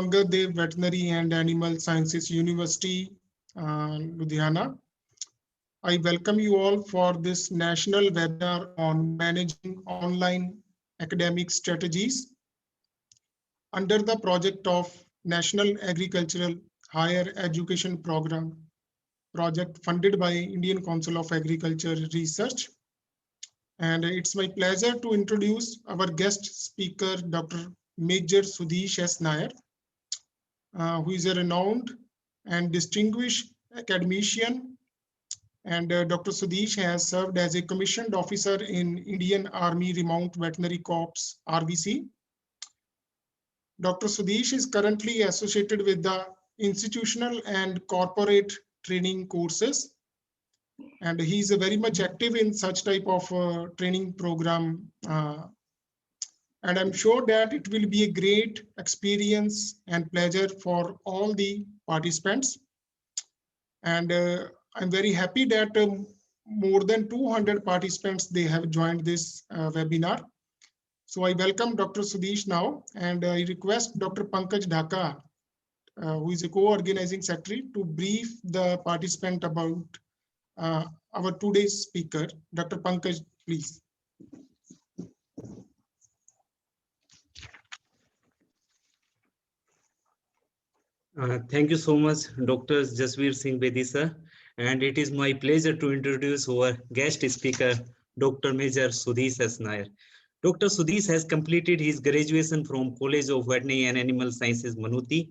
Angad Dev Veterinary and Animal Sciences University, Ludhiana. I welcome you all for this national webinar on managing online academic strategies under the project of National Agricultural Higher Education Program project funded by Indian Council of Agriculture Research. And it's my pleasure to introduce our guest speaker, Dr. Major Sudhish S. Nair, who is a renowned and distinguished academician. And Dr. Sudhish has served as a commissioned officer in Indian Army Remount Veterinary Corps, RVC. Dr. Sudhish is currently associated with the institutional and corporate training courses, and he is very much active in such type of training program. And I'm sure that it will be a great experience and pleasure for all the participants. And I'm very happy that more than 200 participants, they have joined this webinar. So I welcome Dr. Sudhish now, and I request Dr. Pankaj Dhaka, who is a co-organizing secretary, to brief the participant about our today's speaker. Dr. Pankaj, please. Thank you so much, Dr. Jasveer Singh Bedi sir. And it is my pleasure to introduce our guest speaker, Dr. Major Sudhish S. Nair. Dr. Sudhish has completed his graduation from College of Veterinary and Animal Sciences, Manuti,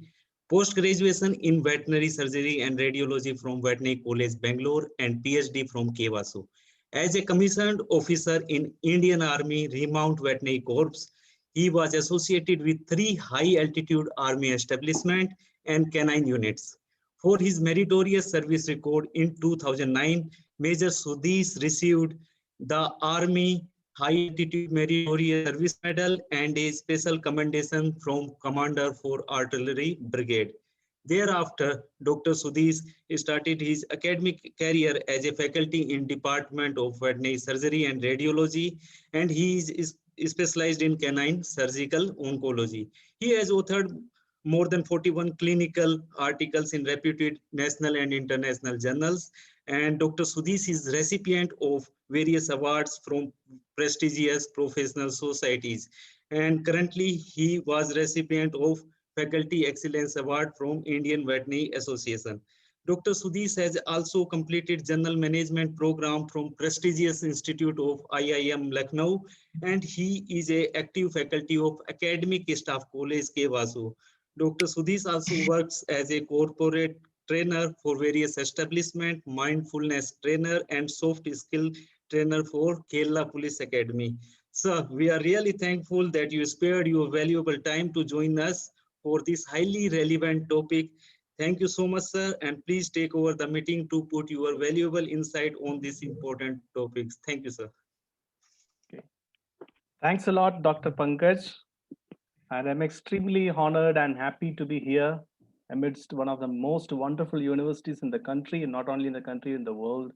post-graduation in veterinary surgery and radiology from Veterinary College, Bangalore, and PhD from Kevasu. As a commissioned officer in Indian Army Remount Veterinary Corps, he was associated with 3 high-altitude army establishments and canine units. For his meritorious service record in 2009, Major Sudhish received the Army High Altitude Meritorious Service Medal and a special commendation from Commander for Artillery Brigade. Thereafter, Dr. Sudhish started his academic career as a faculty in Department of Veterinary Surgery and Radiology, and he is specialized in canine surgical oncology. He has authored more than 41 clinical articles in reputed national and international journals. And Dr. Sudhish is recipient of various awards from prestigious professional societies. And currently he was recipient of Faculty Excellence Award from Indian Veterinary Association. Dr. Sudhish has also completed General Management Program from prestigious Institute of IIM Lucknow, and he is a active faculty of Academic Staff College, Kevasu. Dr. Sudhish also works as a corporate trainer for various establishments, mindfulness trainer, and soft skill trainer for Kerala Police Academy. Sir, we are really thankful that you spared your valuable time to join us for this highly relevant topic. Thank you so much, sir, and please take over the meeting to put your valuable insight on these important topics. Thank you, sir. Okay. Thanks a lot, Dr. Pankaj. And I'm extremely honored and happy to be here amidst one of the most wonderful universities in the country, and not only in the country, in the world.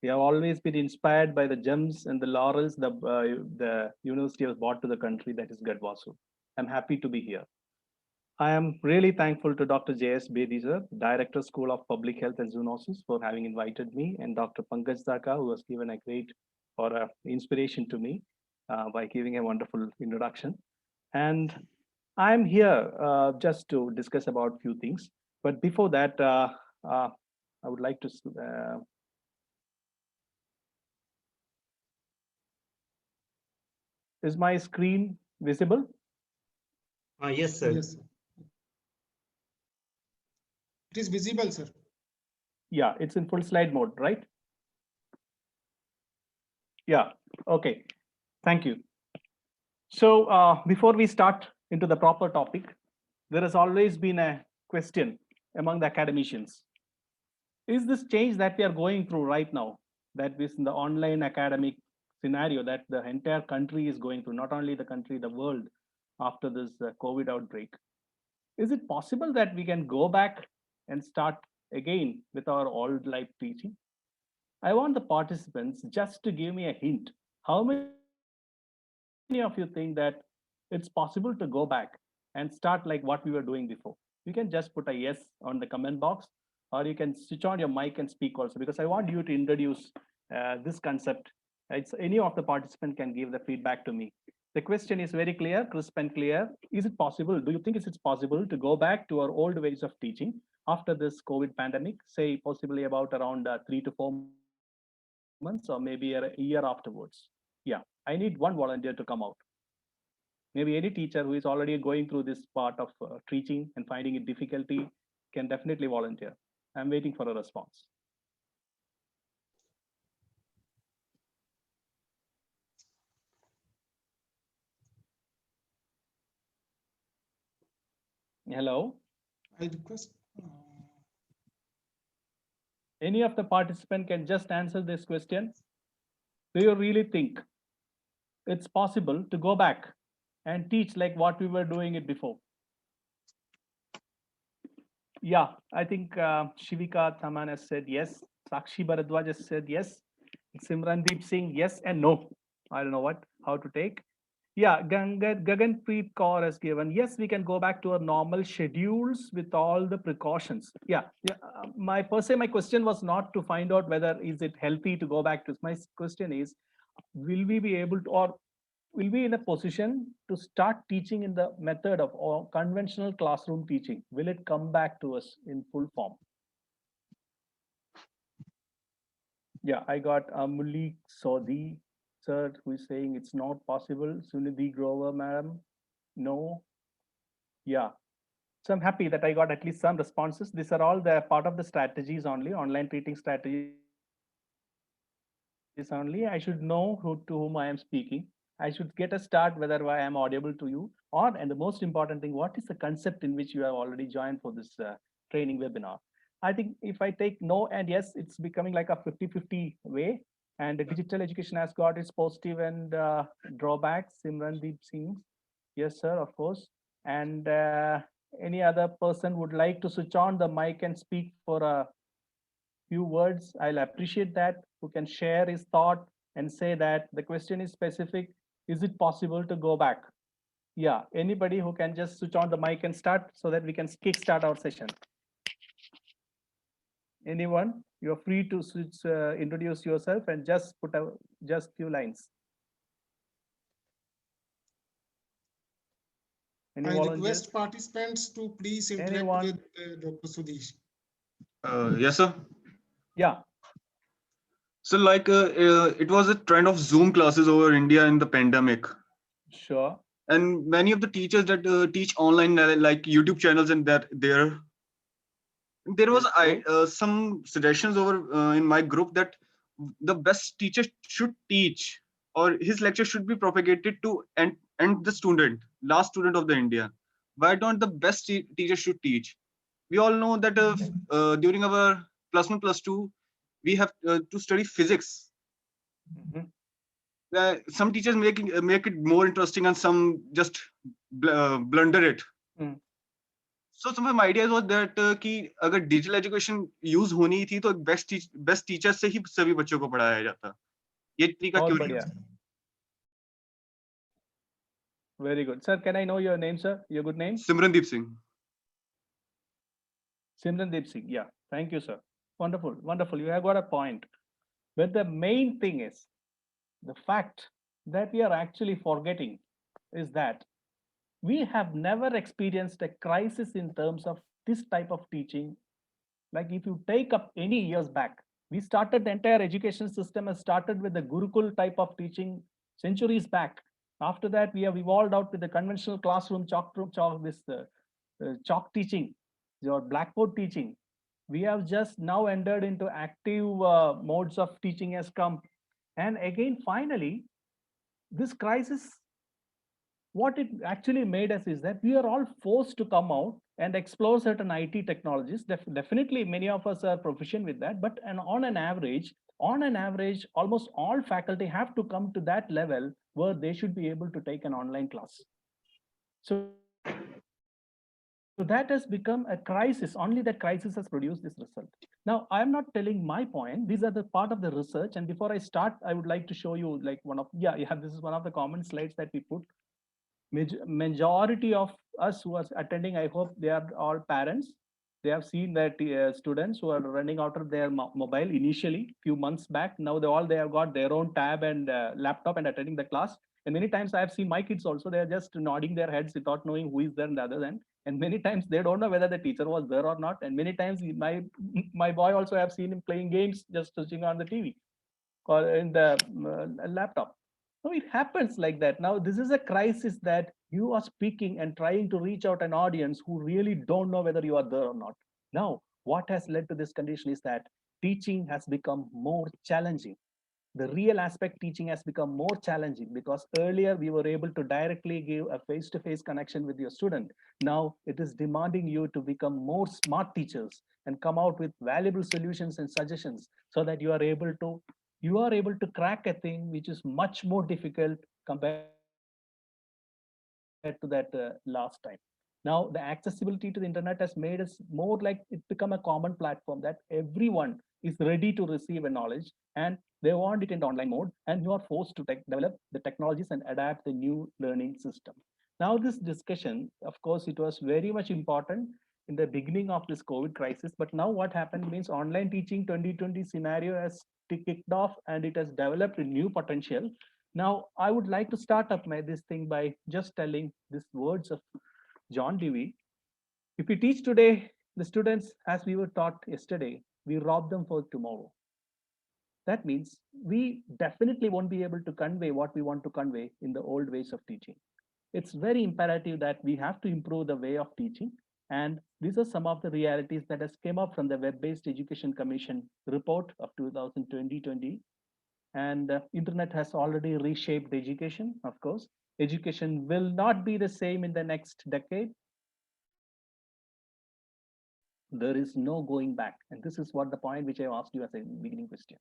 We have always been inspired by the gems and the laurels the university has brought to the country, that is Gadwasu. I'm happy to be here. I am really thankful to Dr. J.S. Bedi sir, Director, School of Public Health and Zoonosis, for having invited me, and Dr. Pankaj Dhaka, who has given a great inspiration to me by giving a wonderful introduction. And I'm here just to discuss about a few things. But before that, I would like to. Is my screen visible? Yes, sir. Yes. It is visible, sir. Yeah, it's in full slide mode, right? Yeah, okay. Thank you. So before we start into the proper topic, there has always been a question among the academicians. Is this change that we are going through right now, that is in the online academic scenario that the entire country is going through, not only the country, the world, after this COVID outbreak, is it possible that we can go back and start again with our old life teaching? I want the participants just to give me a hint. How many of you think that it's possible to go back and start like what we were doing before. You can just put a yes on the comment box, or you can switch on your mic and speak also, because I want you to introduce this concept. It's any of the participant can give the feedback to me. The question is very clear, crisp and clear. Is it possible? Do you think it's possible to go back to our old ways of teaching after this COVID pandemic, say possibly about around 3 to 4 months or maybe a year afterwards? Yeah, I need one volunteer to come out. Maybe any teacher who is already going through this part of teaching and finding it difficulty can definitely volunteer. I'm waiting for a response. Hello? I request. Any of the participant can just answer this question. Do you really think it's possible to go back and teach like what we were doing it before? Yeah, I think Shivika Thaman has said yes. Sakshi Bharadwaj has said yes. Simrandeep Singh, yes and no. I don't know how to take. Yeah, Gaganpreet Kaur has given, yes, we can go back to our normal schedules with all the precautions. Yeah. My question was not to find out whether is it healthy to go back to. My question is, will we be able to, or will be in a position to start teaching in the method of or conventional classroom teaching? Will it come back to us in full form? Yeah, I got Malik Sodhi, sir, who is saying it's not possible. Sunidhi Grover, madam, no. Yeah, so I'm happy that I got at least some responses. These are all the part of the strategies only, online teaching strategies only. I should know to whom I am speaking. I should get a start whether I am audible to you, or, and the most important thing, what is the concept in which you have already joined for this training webinar? I think if I take no and yes, it's becoming like a 50-50 way. And the digital education has got its positive and drawbacks. Simrandeep Singh, yes, sir, of course. And any other person would like to switch on the mic and speak for a few words, I'll appreciate that. Who can share his thought and say that the question is specific. Is it possible to go back? Yeah, anybody who can just switch on the mic and start so that we can kickstart our session. Anyone, you're free to switch, introduce yourself and just put out just few lines. Any I volunteers? request participants to please interact Anyone? with Dr. Sudhish. Yes, sir. Yeah. So it was a trend of Zoom classes over India in the pandemic. Sure. And many of the teachers that teach online, like YouTube channels and that there was some suggestions over in my group that the best teacher should teach, or his lecture should be propagated to and the last student of the India. Why don't the best teacher should teach? We all know that during our +1, +2, we have to study physics. Some teachers make it more interesting, and some just blunder it. So some of my ideas was that कि अगर digital education use होनी थी तो best teacher से ही सभी बच्चों को पढ़ाया जाता. ये तरीका क्यों नहीं? Very good, sir. Can I know your name, sir? Your good name? Simrandeep Singh. Simrandeep Singh. Yeah. Thank you, sir. Wonderful, wonderful. You have got a point. But the main thing is the fact that we are actually forgetting is that we have never experienced a crisis in terms of this type of teaching. Like if you take up any years back, we started the entire education system has started with the Gurukul type of teaching centuries back. After that, we have evolved out with the conventional classroom chalk teaching, your blackboard teaching. We have just now entered into active modes of teaching has come. And again, finally, this crisis, what it actually made us is that we are all forced to come out and explore certain IT technologies. Definitely, many of us are proficient with that, but on an average, almost all faculty have to come to that level where they should be able to take an online class. So that has become a crisis. Only that crisis has produced this result. Now, I'm not telling my point. These are the part of the research. And before I start, I would like to show you like this is one of the common slides that we put. Majority of us who are attending, I hope they are all parents. They have seen that students who are running out of their mobile initially few months back. Now they have got their own tab and laptop and attending the class. And many times I have seen my kids also, they are just nodding their heads without knowing who is there on the other end. And many times they don't know whether the teacher was there or not. And many times my boy also, I have seen him playing games, just switching on the TV or in the laptop. So it happens like that. Now, this is a crisis that you are speaking and trying to reach out an audience who really don't know whether you are there or not. Now, what has led to this condition is that teaching has become more challenging. The real aspect teaching has become more challenging because earlier we were able to directly give a face-to-face connection with your student. Now it is demanding you to become more smart teachers and come out with valuable solutions and suggestions so that you are able to crack a thing which is much more difficult compared to that last time. Now, the accessibility to the internet has made us more like it become a common platform that everyone is ready to receive a knowledge and they want it in online mode, and you are forced to develop the technologies and adapt the new learning system. Now, this discussion, of course, it was very much important in the beginning of this COVID crisis, but now what happened means online teaching 2020 scenario has kicked off and it has developed a new potential. Now, I would like to start up this thing by just telling these words of John Dewey. If we teach today, the students, as we were taught yesterday, we rob them for tomorrow. That means we definitely won't be able to convey what we want to convey in the old ways of teaching. It's very imperative that we have to improve the way of teaching. And these are some of the realities that has come up from the Web-Based Education Commission report of 2020. And internet has already reshaped education, of course. Education will not be the same in the next decade. There is no going back. And this is what the point which I asked you as a beginning question.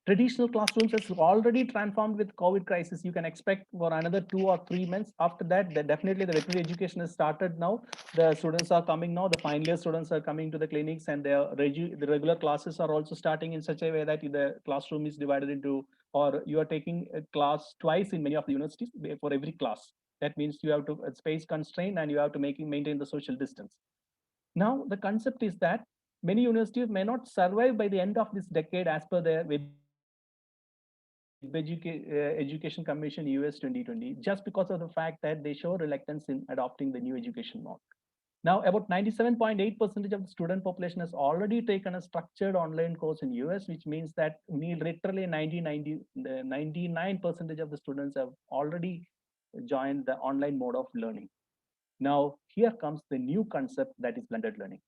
Traditional classrooms has already transformed with COVID crisis. You can expect for another 2 or 3 months. After that, definitely the veterinary education has started now. The students are coming now. The final year students are coming to the clinics, and the regular classes are also starting in such a way that the classroom is divided into, or you are taking a class twice in many of the universities for every class. That means you have to space constraint and you have to maintain the social distance. Now, the concept is that many universities may not survive by the end of this decade as per their Education Commission US 2020, just because of the fact that they show reluctance in adopting the new education model. Now, about 97.8% of the student population has already taken a structured online course in US, which means that literally 99% of the students have already joined the online mode of learning. Now, here comes the new concept, that is blended learning.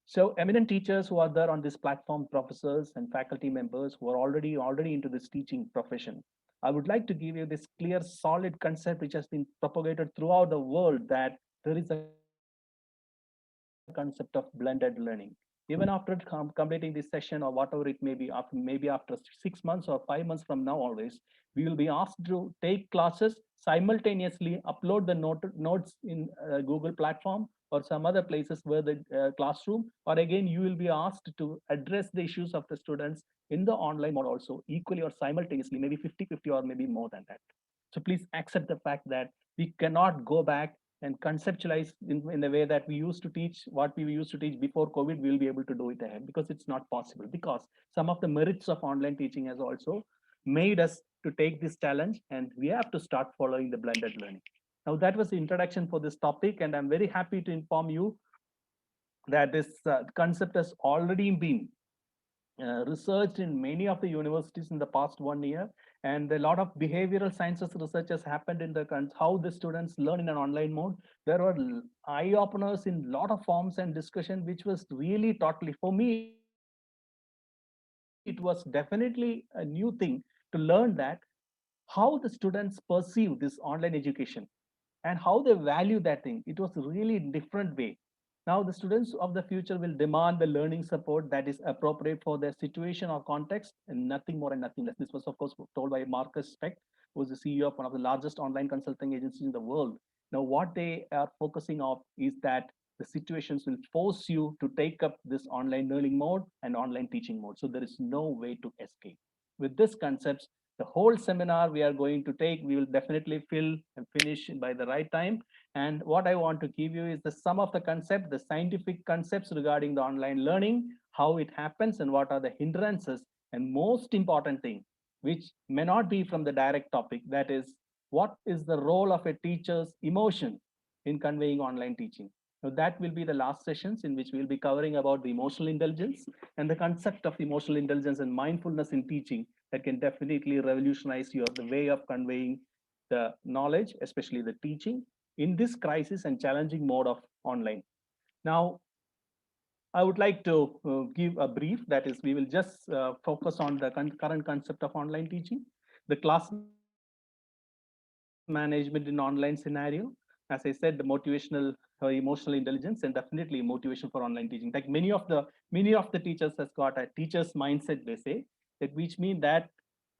So eminent teachers who are there on this platform, professors and faculty members who are already into this teaching profession, I would like to give you this clear, solid concept which has been propagated throughout the world, that there is a concept of blended learning. Even after completing this session or whatever it may be, maybe after 6 months or 5 months from now always, we will be asked to take classes simultaneously, upload the notes in Google platform or some other places where the classroom, or again, you will be asked to address the issues of the students in the online mode also equally or simultaneously, maybe 50-50 or maybe more than that. So please accept the fact that we cannot go back and conceptualize in the way that we used to teach, what we used to teach before COVID, we'll be able to do it ahead, because it's not possible, because some of the merits of online teaching has also made us to take this challenge, and we have to start following the blended learning. Now, that was the introduction for this topic, and I'm very happy to inform you that this concept has already been researched in many of the universities in the past 1 year, and a lot of behavioral sciences research has happened in the how the students learn in an online mode. There were eye openers in a lot of forms and discussion, which was really totally, for me, it was definitely a new thing to learn that how the students perceive this online education and how they value that thing. It was really different way. Now, the students of the future will demand the learning support that is appropriate for their situation or context, and nothing more and nothing less. This was, of course, told by Marcus Specht, who is the CEO of one of the largest online consulting agencies in the world. Now, what they are focusing on is that the situations will force you to take up this online learning mode and online teaching mode. So there is no way to escape. With this concepts, The whole seminar we are going to take, we will definitely fill and finish by the right time. And what I want to give you is the sum of the concept, the scientific concepts regarding the online learning, how it happens and what are the hindrances. And most important thing, which may not be from the direct topic, that is, what is the role of a teacher's emotion in conveying online teaching. So that will be the last sessions in which we'll be covering about the emotional intelligence and the concept of emotional intelligence and mindfulness in teaching that can definitely revolutionize your the way of conveying the knowledge, especially the teaching in this crisis and challenging mode of online. Now, I would like to give a brief, that is, we will just focus on the current concept of online teaching, the class management in online scenario. As I said, the motivational emotional intelligence and definitely motivation for online teaching. Like many of the teachers has got a teacher's mindset, they say, that which mean that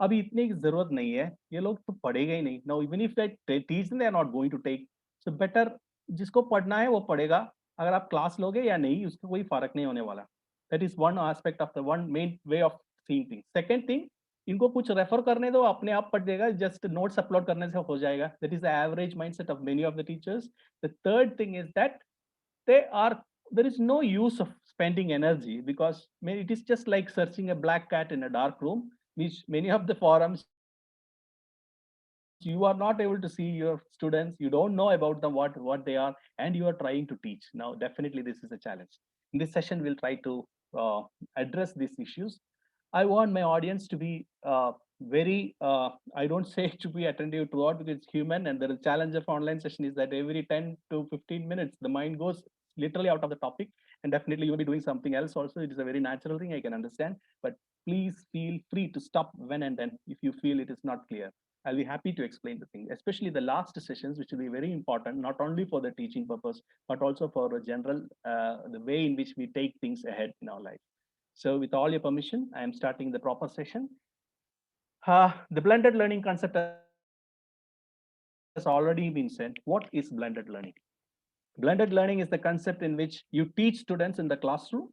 अभी इतने की जरूरत नहीं है, ये लोग तो पढ़ेगा ही नहीं. Now even if they teach them, they are not going to take. So better जिसको पढ़ना है वो पढ़ेगा, अगर आप क्लास लोगे या नहीं उसका कोई फर्क नहीं होने वाला. That is one aspect of the one main way of seeing things. Second thing, इनको कुछ रेफर करने दो, अपने आप पढ़ जाएगा, जस्ट नोट्स अपलोड करने से हो जाएगा. That is the average mindset of many of the teachers. The third thing is that they are there is no use of spending energy, because it is just like searching a black cat in a dark room, which many of the forums you are not able to see your students, you don't know about them, what they are, and you are trying to teach. Now definitely this is a challenge. In this session we'll try to address these issues. I want my audience to be very, I don't say to be attentive throughout, because it's human, and the challenge of online session is that every 10 to 15 minutes, the mind goes literally out of the topic, and definitely you will be doing something else also. It is a very natural thing, I can understand, but please feel free to stop when and then if you feel it is not clear. I'll be happy to explain the thing, especially the last sessions, which will be very important, not only for the teaching purpose, but also for a general, the way in which we take things ahead in our life. So with all your permission, I am starting the proper session. The blended learning concept has already been said. What is blended learning? Blended learning is the concept in which you teach students in the classroom,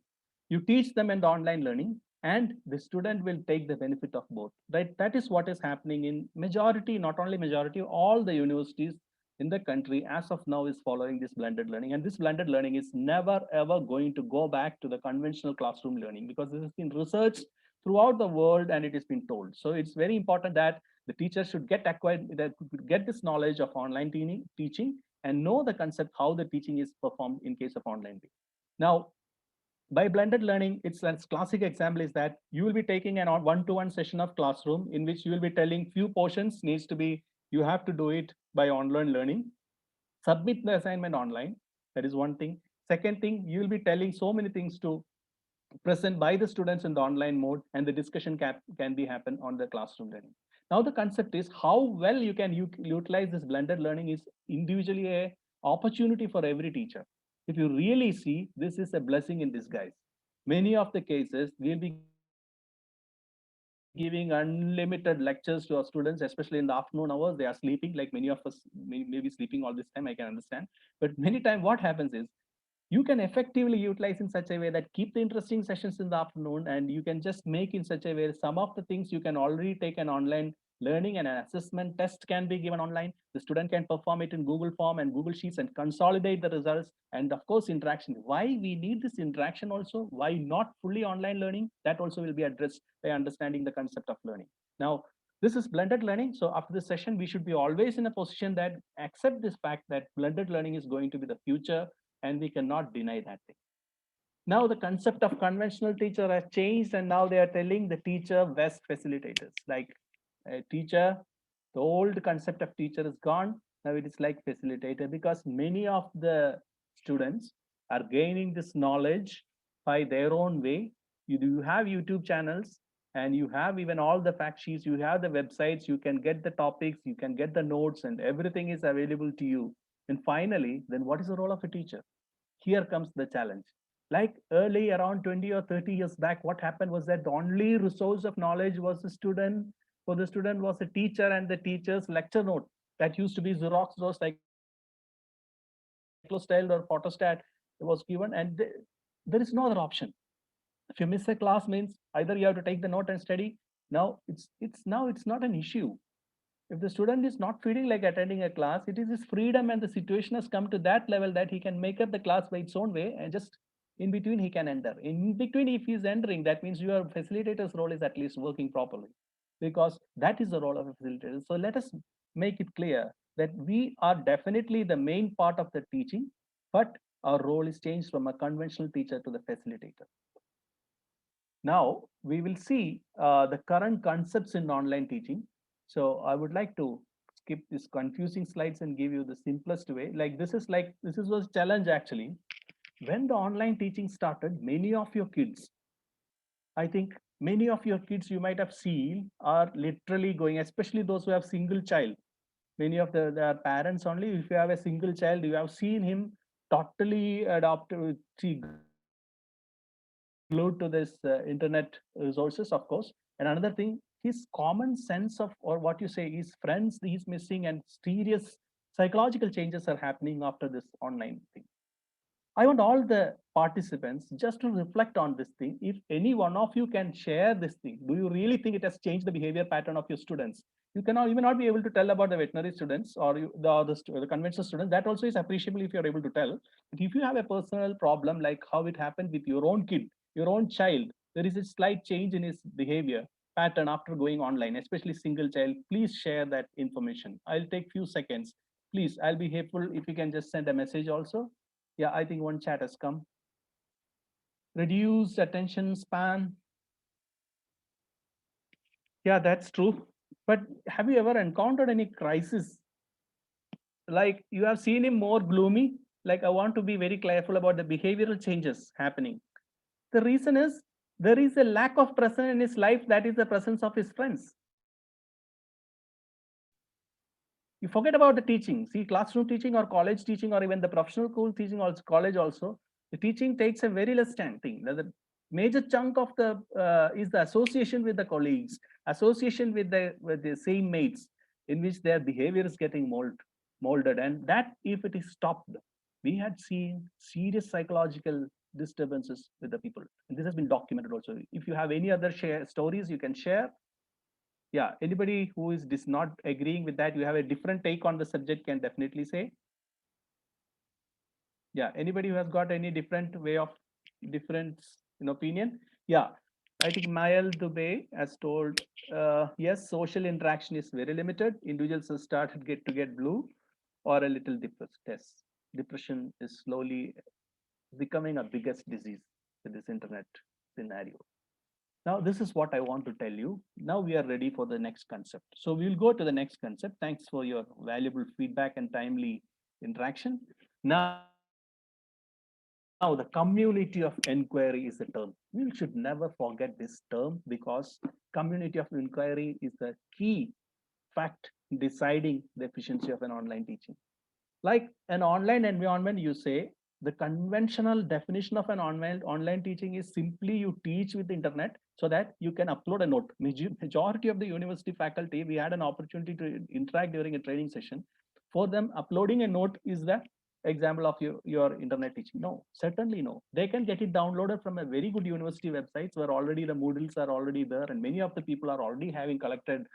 you teach them in the online learning, and the student will take the benefit of both. Right? That is what is happening in majority, not only majority, all the universities in the country as of now is following this blended learning. And this blended learning is never ever going to go back to the conventional classroom learning, because this has been researched throughout the world and it has been told. So it's very important that the teacher should get this knowledge of online teaching and know the concept how the teaching is performed in case of online. Now, by blended learning, its classic example is that you will be taking an one-to-one session of classroom in which you will be telling few portions needs to be, you have to do it by online learning, submit the assignment online. That is one thing. Second thing, you will be telling so many things to present by the students in the online mode, and the discussion can be happen on the classroom learning. Now the concept is how well you can utilize this blended learning is individually a opportunity for every teacher. If you really see, this is a blessing in disguise. Many of the cases we'll be giving unlimited lectures to our students, especially in the afternoon hours. They are sleeping, like many of us may be sleeping all this time, I can understand. But many times what happens is you can effectively utilize in such a way that keep the interesting sessions in the afternoon, and you can just make in such a way some of the things you can already take an online learning, and an assessment test can be given online. The student can perform it in Google Form and Google Sheets and consolidate the results. And of course, interaction. Why we need this interaction also? Why not fully online learning? That also will be addressed by understanding the concept of learning. Now, this is blended learning. So after this session, we should be always in a position that accept this fact that blended learning is going to be the future, and we cannot deny that thing. Now the concept of conventional teacher has changed, and now they are telling the teacher best facilitators. Like a teacher, the old concept of teacher is gone. Now it is like facilitator, because many of the students are gaining this knowledge by their own way. You have YouTube channels, and you have even all the fact sheets, you have the websites, you can get the topics, you can get the notes, and everything is available to you. And finally, then what is the role of a teacher? Here comes the challenge. Like early around 20 or 30 years back, what happened was that the only resource of knowledge was the student. For the student was a teacher and the teacher's lecture note. That used to be Xerox or cyclostyle or photostat was given, and there is no other option. If you miss a class, means either you have to take the note and study, Now it's not an issue. If the student is not feeling like attending a class, it is his freedom, and the situation has come to that level that he can make up the class by its own way, and just in between he can enter. In between, if he is entering, that means your facilitator's role is at least working properly, because that is the role of a facilitator. So let us make it clear that we are definitely the main part of the teaching, but our role is changed from a conventional teacher to the facilitator. Now we will see the current concepts in online teaching. So I would like to skip these confusing slides and give you the simplest way. This was challenge actually. When the online teaching started, many of your kids, I think many of your kids you might have seen are literally going, especially those who have single child. Many of their parents only, if you have a single child, you have seen him totally adopted, glued to this internet resources, of course. And another thing, his common sense of, or what you say, his friends he's missing, and serious psychological changes are happening after this online thing. I want all the participants just to reflect on this thing. If any one of you can share this thing, do you really think it has changed the behavior pattern of your students? You may not be able to tell about the veterinary students or the conventional students. That also is appreciable if you're able to tell. But if you have a personal problem, like how it happened with your own kid, your own child, there is a slight change in his behavior pattern after going online, especially single child, please share that information. I'll take few seconds. Please, I'll be helpful if you can just send a message also. Yeah, I think one chat has come. Reduced attention span. Yeah, that's true. But have you ever encountered any crisis? Like you have seen him more gloomy? Like I want to be very careful about the behavioral changes happening. The reason is there is a lack of presence in his life, that is the presence of his friends. You forget about the teaching. See, classroom teaching or college teaching or even the professional school teaching or college also, the teaching takes a very less time thing. The major chunk of the is the association with the colleagues, association with the same mates, in which their behavior is getting molded. And that, if it is stopped, we had seen serious psychological disturbances with the people. And this has been documented also. If you have any other stories, you can share. Yeah, anybody who is not agreeing with that, you have a different take on the subject, can definitely say. Yeah, anybody who has got any different way of difference in opinion? Yeah, I think Mayal Dubey has told, yes, social interaction is very limited. Individuals have started to get blue or a little depressed. Depression is slowly becoming a biggest disease with this internet scenario. Now, this is what I want to tell you. Now we are ready for the next concept. So we'll go to the next concept. Thanks for your valuable feedback and timely interaction. Now, the community of inquiry is the term. We should never forget this term, because community of inquiry is the key fact deciding the efficiency of an online teaching. Like an online environment, you say, the conventional definition of an online teaching is simply you teach with the internet so that you can upload a note. Majority of the university faculty, we had an opportunity to interact during a training session. For them, uploading a note is the example of your internet teaching. No, certainly no. They can get it downloaded from a very good university websites where already the Moodles are already there, and many of the people are already having collected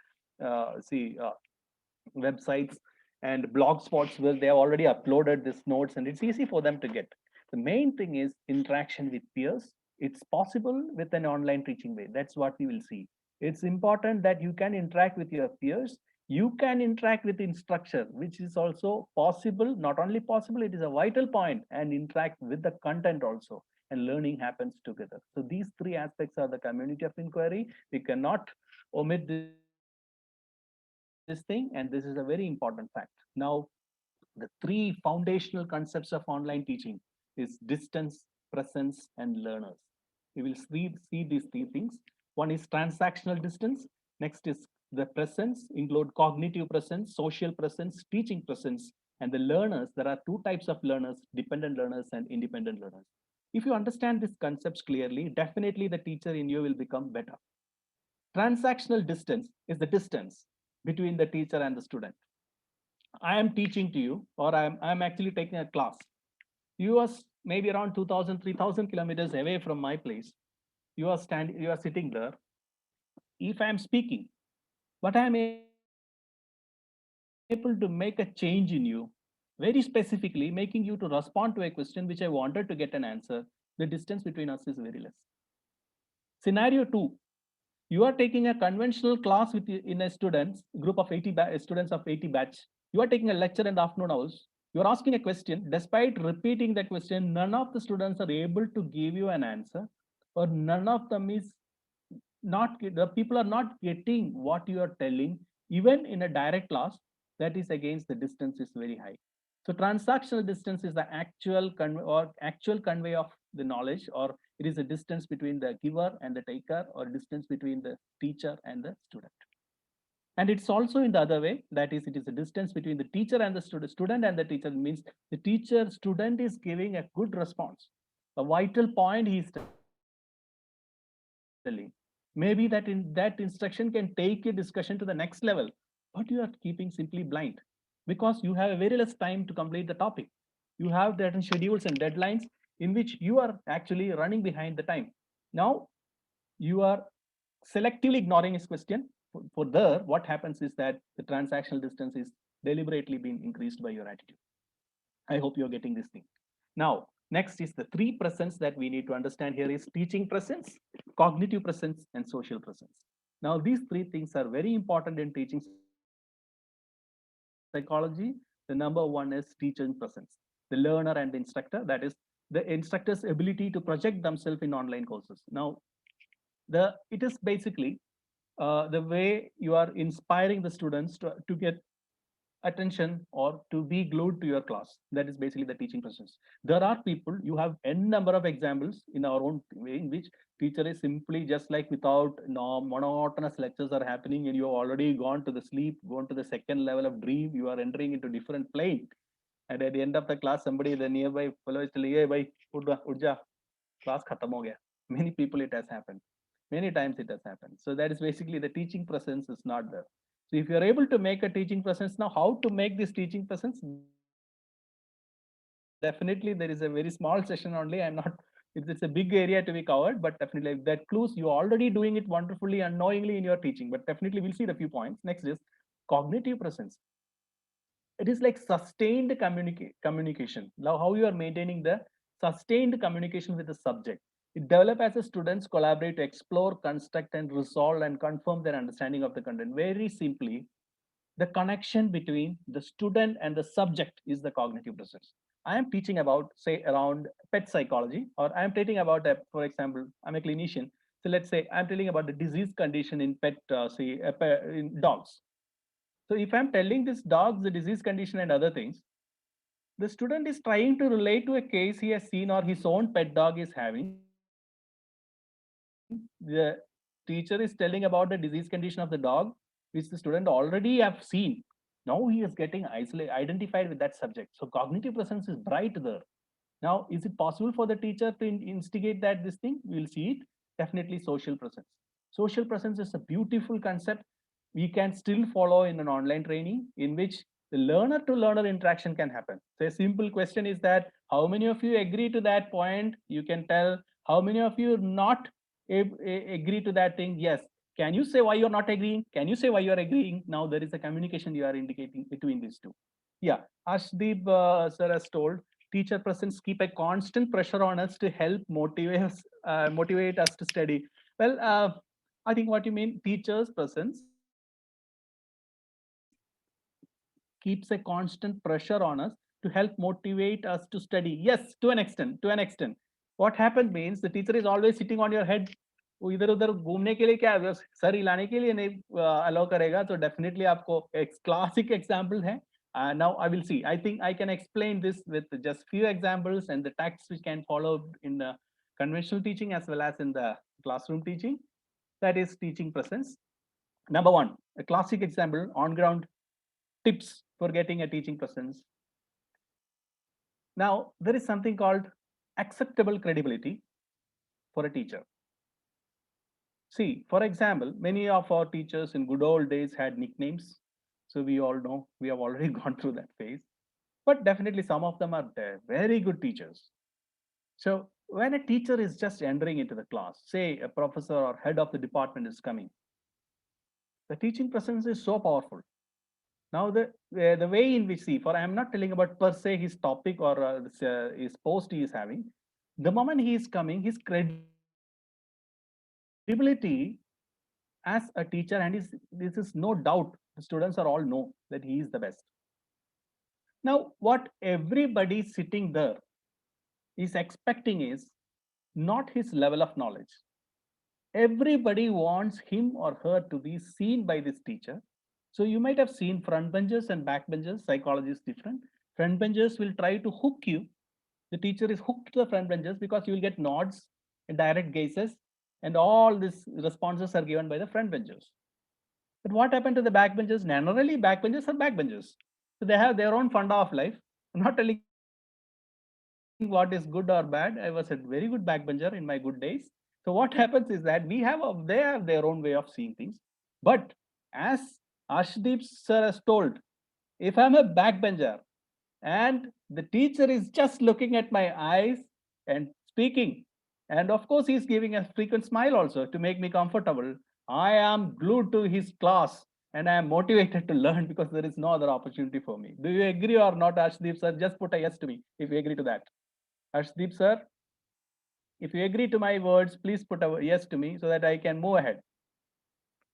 websites and blog spots where they have already uploaded these notes, and it's easy for them to get. The main thing is interaction with peers. It's possible with an online teaching way. That's what we will see. It's important that you can interact with your peers. You can interact with instructor, which is also possible. Not only possible, it is a vital point, and interact with the content also. And learning happens together. So these three aspects are the community of inquiry. We cannot omit this thing, and this is a very important fact. Now, the three foundational concepts of online teaching is distance, presence, and learners. We will see these three things. One is transactional distance. Next is the presence, include cognitive presence, social presence, teaching presence, and the learners. There are two types of learners, dependent learners and independent learners. If you understand these concepts clearly, definitely the teacher in you will become better. Transactional distance is the distance between the teacher and the student. I am teaching to you, or I'm actually taking a class. You are maybe around 2,000, 3,000 kilometers away from my place. You are sitting there. if I am speaking, but I am able to make a change in you, very specifically making you to respond to a question which I wanted to get an answer, the distance between us is very less. Scenario 2, you are taking a conventional class with in a students group of 80 students of 80 batch. You are taking a lecture in the afternoon hours. You are asking a question. Despite repeating the question, none of the students are able to give you an answer, or none of them is not, the people are not getting what you are telling, even in a direct class. That is against the distance is very high. So transactional distance is the actual convey of the knowledge, or it is a distance between the giver and the taker, or distance between the teacher and the student. And it's also in the other way, that is, it is a distance between the teacher and the student and the teacher. Means the teacher student is giving a good response, a vital point he is telling. Maybe that instruction can take your discussion to the next level, but you are keeping simply blind because you have a very less time to complete the topic. You have certain schedules and deadlines in which you are actually running behind the time. Now you are selectively ignoring his question. For there, what happens is that the transactional distance is deliberately being increased by your attitude. I hope you're getting this thing. Now, next is the three presence that we need to understand here is teaching presence, cognitive presence, and social presence. Now, these three things are very important in teaching psychology. The number one is teaching presence, the learner and the instructor, that is the instructor's ability to project themselves in online courses. Now, it is basically the way you are inspiring the students to get attention or to be glued to your class. That is basically the teaching process. There are people, you have n number of examples in our own way in which teacher is simply just like without monotonous lectures are happening and you have already gone to the sleep, gone to the second level of dream, you are entering into different plane. And at the end of the class, somebody the nearby fellow is telling, hey, bhai, udja, class khatam ho gaya. Many people it has happened. Many times it has happened. So that is basically the teaching presence is not there. So if you're able to make a teaching presence, now how to make this teaching presence? Definitely there is a very small session only. I'm not, it's a big area to be covered, but definitely that clues, you're already doing it wonderfully unknowingly in your teaching, but definitely we'll see the few points. Next is cognitive presence. It is like sustained communication. Now how you are maintaining the sustained communication with the subject. It develop as a students collaborate to explore, construct, and resolve and confirm their understanding of the content. Very simply, the connection between the student and the subject is the cognitive process. I am teaching about, say, around pet psychology, or I am teaching about, for example, I'm a clinician. So let's say I'm telling about the disease condition in pet, in dogs. So if I'm telling this dogs the disease condition and other things, the student is trying to relate to a case he has seen or his own pet dog is having. The teacher is telling about the disease condition of the dog, which the student already have seen. Now he is getting identified with that subject. So cognitive presence is bright there. Now, is it possible for the teacher to instigate that this thing? We will see it. Definitely social presence. Social presence is a beautiful concept. We can still follow in an online training in which the learner to learner interaction can happen. So a simple question is that how many of you agree to that point? You can tell how many of you not agree to that thing. Yes. Can you say why you're not agreeing? Can you say why you're agreeing? Now there is a communication you are indicating between these two. Yeah, Ashdeep sir has told, teacher presence keep a constant pressure on us to help motivate us to study. Well, I think what you mean, teacher's presence keeps a constant pressure on us to help motivate us to study. Yes, to an extent, to an extent. What happened means the teacher is always sitting on your head. वो इधर उधर घूमने के लिए क्या sir हिलाने के लिए नहीं अलाउ करेगा, तो डेफिनेटली आपको एक क्लासिक एग्जांपल है. Now I will see. I think I can explain this with just few examples and the texts which can follow in the conventional teaching as well as in the classroom teaching. That is teaching presence. Number one, a classic example, on ground tips for getting a teaching presence. Now, there is something called acceptable credibility for a teacher. See, for example, many of our teachers in good old days had nicknames. So we all know, we have already gone through that phase. But definitely some of them are very good teachers. So when a teacher is just entering into the class, say a professor or head of the department is coming, The teaching presence is so powerful. Now, the way in which, see, for I am not telling about per se his topic or his post he is having. The moment he is coming, his credibility as a teacher, and this is no doubt, the students are all know that he is the best. Now, what everybody sitting there is expecting is not his level of knowledge. Everybody wants him or her to be seen by this teacher. So you might have seen front benchers and back benchers. Psychology is different. Front benchers will try to hook you. The teacher is hooked to the front benchers because you will get nods and direct gazes, and all these responses are given by the front benchers. But what happened to the back benchers? Generally, back benchers are back benchers. So they have their own funda of life. I'm not telling what is good or bad. I was a very good backbencher in my good days. So what happens is that they have their own way of seeing things. But as Ashdeep sir has told, if I'm a backbencher and the teacher is just looking at my eyes and speaking, and of course he's giving a frequent smile also to make me comfortable, I am glued to his class and I am motivated to learn because there is no other opportunity for me. Do you agree or not, Ashdeep sir? Just put a yes to me if you agree to that. Ashdeep sir, if you agree to my words, please put a yes to me so that I can move ahead.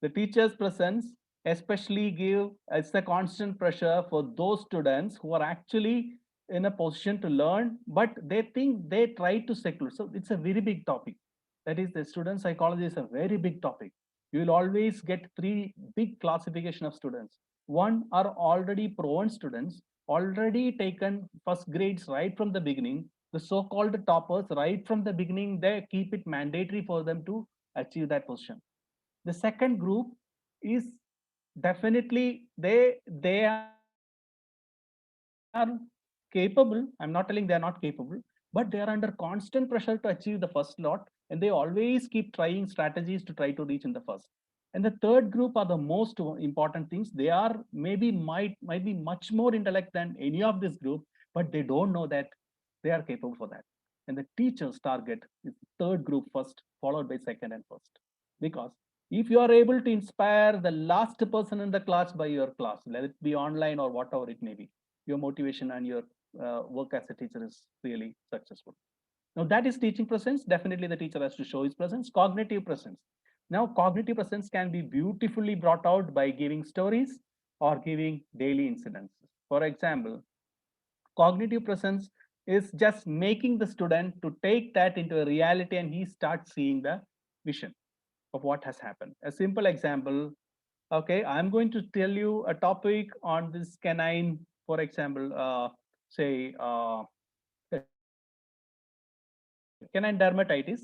The teacher's presence especially give it's a constant pressure for those students who are actually in a position to learn, but they think they try to seclude. So it's a very big topic. That is, the student psychology is a very big topic. You will always get three big classification of students. One are already proven students, already taken first grades right from the beginning. The so-called toppers, right from the beginning, they keep it mandatory for them to achieve that position. The second group is definitely they are capable. I'm not telling they are not capable, but they are under constant pressure to achieve the first lot, and they always keep trying strategies to try to reach in the first. And the third group are the most important things. They are might be much more intellect than any of this group, but they don't know that they are capable for that. And the teacher's target is third group first, followed by second and first. Because if you are able to inspire the last person in the class by your class, let it be online or whatever it may be, your motivation and your work as a teacher is really successful. Now that is teaching presence. Definitely the teacher has to show his presence. Cognitive presence. Now cognitive presence can be beautifully brought out by giving stories or giving daily incidents. For example, cognitive presence is just making the student to take that into a reality and he starts seeing the vision of what has happened. A simple example, okay, I'm going to tell you a topic on this canine, for example, say canine dermatitis.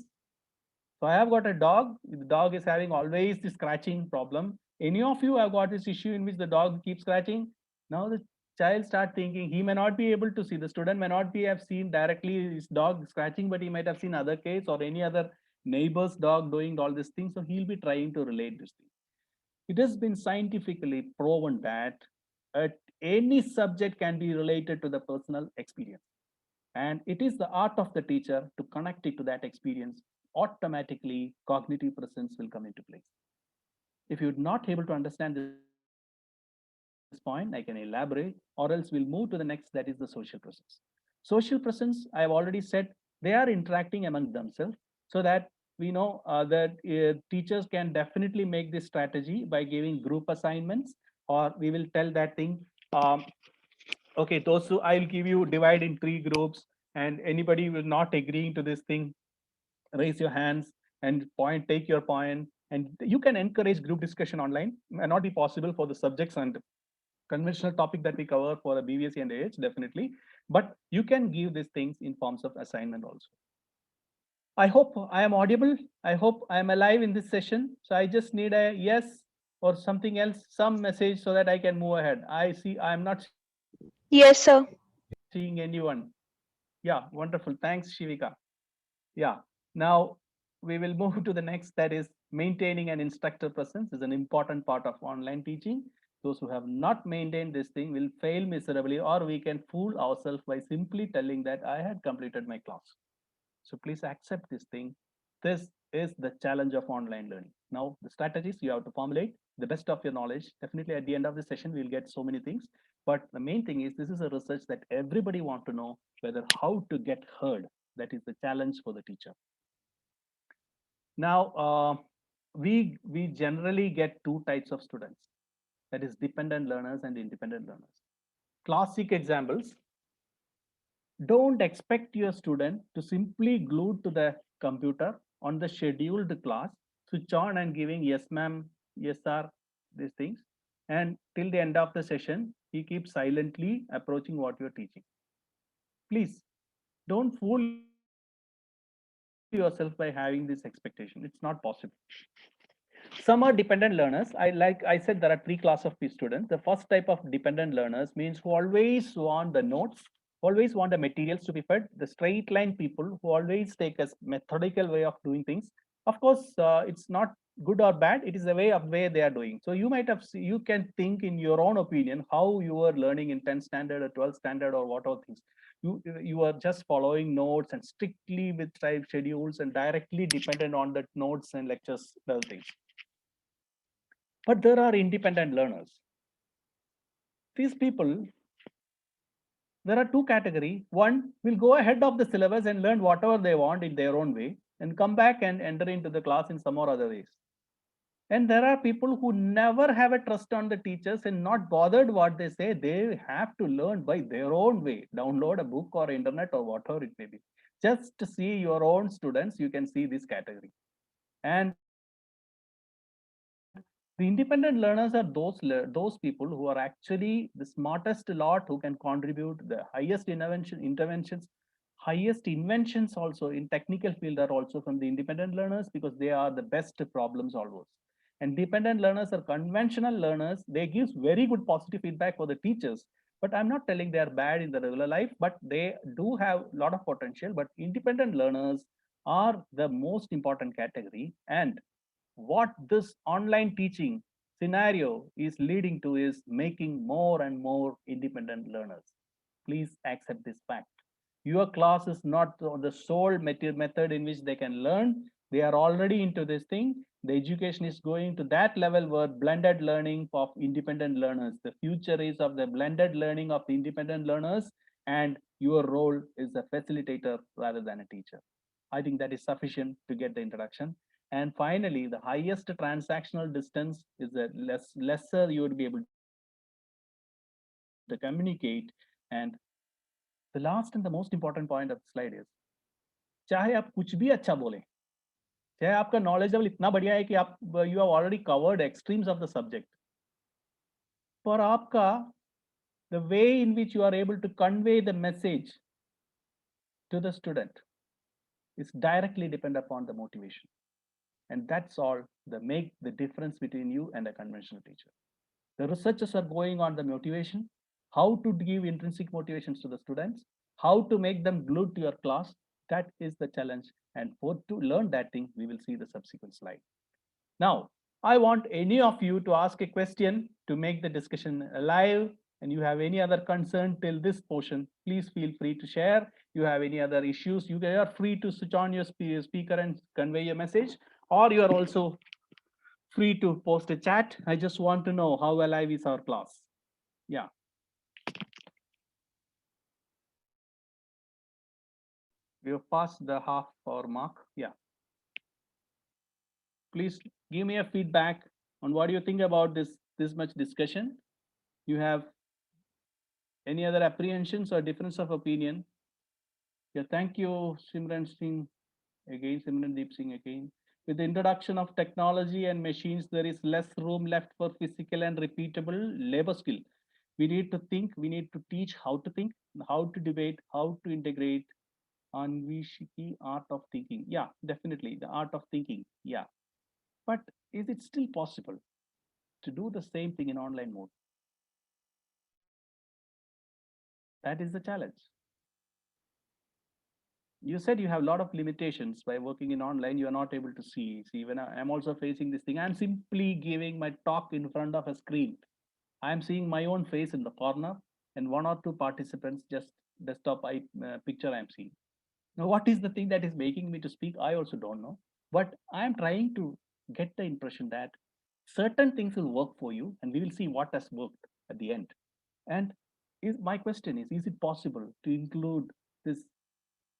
So I have got a dog. The dog is having always the scratching problem. Any of you have got this issue in which the dog keeps scratching? Now the child start thinking he may not be able to see. The student may not be have seen directly his dog scratching, but he might have seen other case or any other neighbor's dog doing all these things. So he'll be trying to relate this thing. It has been scientifically proven that any subject can be related to the personal experience. And it is the art of the teacher to connect it to that experience. Automatically, cognitive presence will come into place. If you're not able to understand this point, I can elaborate, or else we'll move to the next, that is the social presence. Social presence, I have already said, they are interacting among themselves so that we know that teachers can definitely make this strategy by giving group assignments, or we will tell that thing, okay, those who I'll give you divide in three groups, and anybody will not agreeing to this thing, raise your hands and point, take your point, and you can encourage group discussion online. May not be possible for the subjects and conventional topic that we cover for the BVSC and AH, definitely, but you can give these things in forms of assignment also. I hope I am audible. I hope I am alive in this session. So I just need a yes or something else, some message so that I can move ahead. I see I am not Yes, sir. seeing anyone. Yeah, wonderful. Thanks, Shivika. Yeah. Now we will move to the next, that is maintaining an instructor presence is an important part of online teaching. Those who have not maintained this thing will fail miserably, or we can fool ourselves by simply telling that I had completed my class. So please accept this thing. This is the challenge of online learning. Now the strategies you have to formulate. the best of your knowledge. Definitely at the end of the session, we'll get so many things. But the main thing is this is a research that everybody want to know whether how to get heard. That is the challenge for the teacher. Now, we generally get two types of students. That is dependent learners and independent learners. Classic examples. Don't expect your student to simply glue to the computer on the scheduled class, switch on and giving yes ma'am, yes sir, these things. And till the end of the session, he keeps silently approaching what you're teaching. Please don't fool yourself by having this expectation. It's not possible. Some are dependent learners. I said, there are three classes of students. The first type of dependent learners means who always want the notes, always want the materials to be fed. The straight line people who always take a methodical way of doing things. Of course, it's not good or bad. It is a way they are doing. So you might have, you can think in your own opinion how you are learning in 10th standard or 12th standard or whatever things. You are just following notes and strictly with type schedules and directly dependent on the notes and lectures, other things. But there are independent learners. These people, there are two categories. One will go ahead of the syllabus and learn whatever they want in their own way and come back and enter into the class in some or other ways. And there are people who never have a trust on the teachers and not bothered what they say. They have to learn by their own way. Download a book or internet or whatever it may be. Just to see your own students, you can see this category. And the independent learners are those people who are actually the smartest lot, who can contribute the highest interventions, highest inventions also in technical field are also from the independent learners, because they are the best problem solvers. And dependent learners are conventional learners. They give very good positive feedback for the teachers. But I'm not telling they are bad in the regular life, but they do have a lot of potential. But independent learners are the most important category. And what this online teaching scenario is leading to is making more and more independent learners. Please accept this fact. Your class is not the sole method in which they can learn. They are already into this thing. The education is going to that level where blended learning of independent learners. The future is of the blended learning of the independent learners, and your role is a facilitator rather than a teacher. I think that is sufficient to get the introduction. And finally, the highest transactional distance is the lesser you would be able to communicate. And the last and the most important point of the slide is, चाहे आप कुछ भी अच्छा बोले, चाहे आपका knowledge level इतना बढ़िया है कि आप you have already covered extremes of the subject, पर आपका the way in which you are able to convey the message to the student is directly dependent upon the motivation. And that's all that make the difference between you and a conventional teacher. The researchers are going on the motivation, how to give intrinsic motivations to the students, how to make them glued to your class. That is the challenge. And for to learn that thing, we will see the subsequent slide. Now, I want any of you to ask a question to make the discussion alive. And you have any other concern till this portion, please feel free to share. You have any other issues, you are free to switch on your speaker and convey your message, or you are also free to post a chat. I just want to know how alive is our class. Yeah. We have passed the half-hour mark. Yeah. Please give me a feedback on what do you think about this much discussion. You have any other apprehensions or difference of opinion? Yeah, thank you, Simran Singh again, Simrandeep Singh again. With the introduction of technology and machines, there is less room left for physical and repeatable labor skill. We need to think, we need to teach how to think, how to debate, how to integrate. Anvishiki, art of thinking. Yeah, definitely the art of thinking. Yeah. But is it still possible to do the same thing in online mode? That is the challenge. You said you have a lot of limitations by working in online. You are not able to see. See, when I'm also facing this thing, I'm simply giving my talk in front of a screen. I'm seeing my own face in the corner and one or two participants just desktop picture I'm seeing. Now, what is the thing that is making me to speak? I also don't know. But I'm trying to get the impression that certain things will work for you, and we will see what has worked at the end. And my question is it possible to include this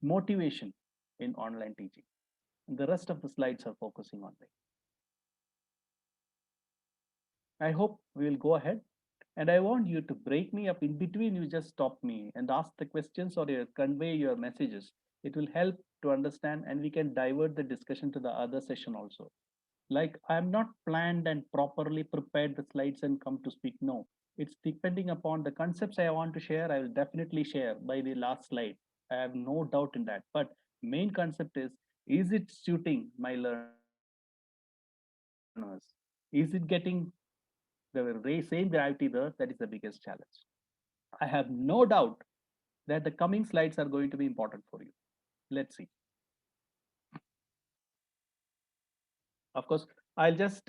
motivation in online teaching? And the rest of the slides are focusing on that. I hope we will go ahead. And I want you to break me up in between. You just stop me and ask the questions or you convey your messages. It will help to understand, and we can divert the discussion to the other session also. Like, I'm not planned and properly prepared the slides and come to speak. No, it's depending upon the concepts I want to share. I will definitely share by the last slide. I have no doubt in that. But main concept is it suiting my learners? Is it getting the same gravity there? That is the biggest challenge. I have no doubt that the coming slides are going to be important for you. Let's see. Of course, I'll just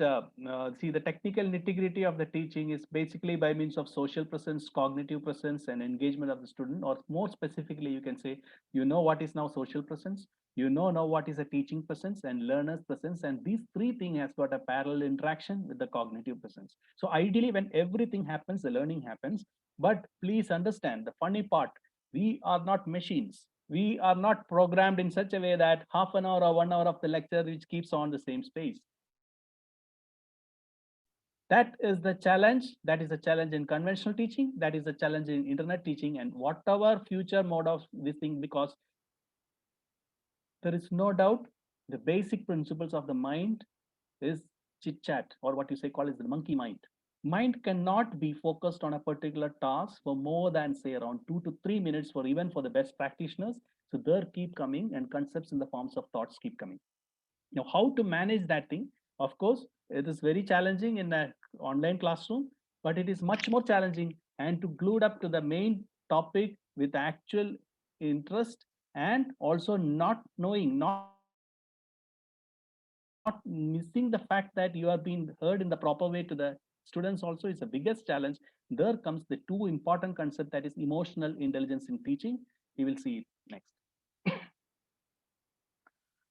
see the technical nitty-gritty of the teaching is basically by means of social presence, cognitive presence, and engagement of the student, or more specifically, you can say, you know what is now social presence, you know now what is a teaching presence and learner's presence, and these three things has got a parallel interaction with the cognitive presence. So ideally, when everything happens, the learning happens. But please understand the funny part, we are not machines. We are not programmed in such a way that half an hour or 1 hour of the lecture which keeps on the same space. That is the challenge. That is a challenge in conventional teaching. That is a challenge in internet teaching, and whatever future mode of this thing, because there is no doubt the basic principles of the mind is chit chat, or what you say call is the monkey mind. Mind cannot be focused on a particular task for more than say around 2 to 3 minutes for even for the best practitioners. So there keep coming and concepts in the forms of thoughts keep coming. Now, how to manage that thing? Of course, it is very challenging in an online classroom, but it is much more challenging and to glued up to the main topic with actual interest, and also not knowing, not missing the fact that you are being heard in the proper way to the students also is the biggest challenge. There comes the two important concept, that is emotional intelligence in teaching. We will see it next.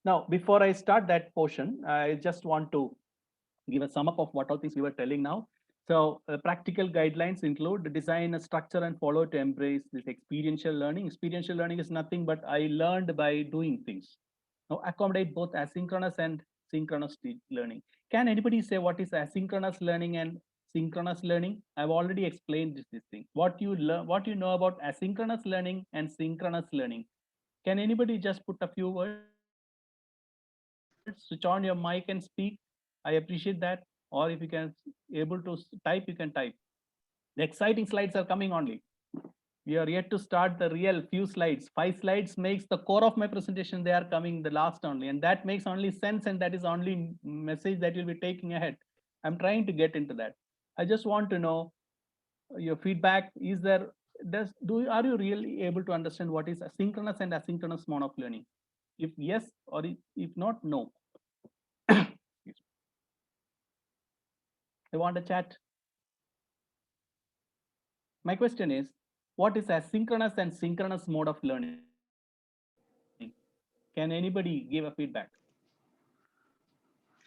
Now, before I start that portion, I just want to give a sum up of what all things we were telling now. So practical guidelines include design a structure and follow to embrace this experiential learning. Experiential learning is nothing but I learned by doing things. Now accommodate both asynchronous and synchronous learning. Can anybody say what is asynchronous learning and synchronous learning? I've already explained this thing. What you learn, what you know about asynchronous learning and synchronous learning. Can anybody just put a few words? Switch on your mic and speak. I appreciate that. Or if you can able to type, you can type. The exciting slides are coming only. We are yet to start the real few slides. 5 slides makes the core of my presentation. They are coming the last only, and that makes only sense, and that is only message that you'll be taking ahead. I'm trying to get into that. I just want to know your feedback. Is there are you really able to understand what is asynchronous and asynchronous mode of learning? If yes, or if not, no. I want a chat. My question is, what is asynchronous and synchronous mode of learning? Can anybody give a feedback?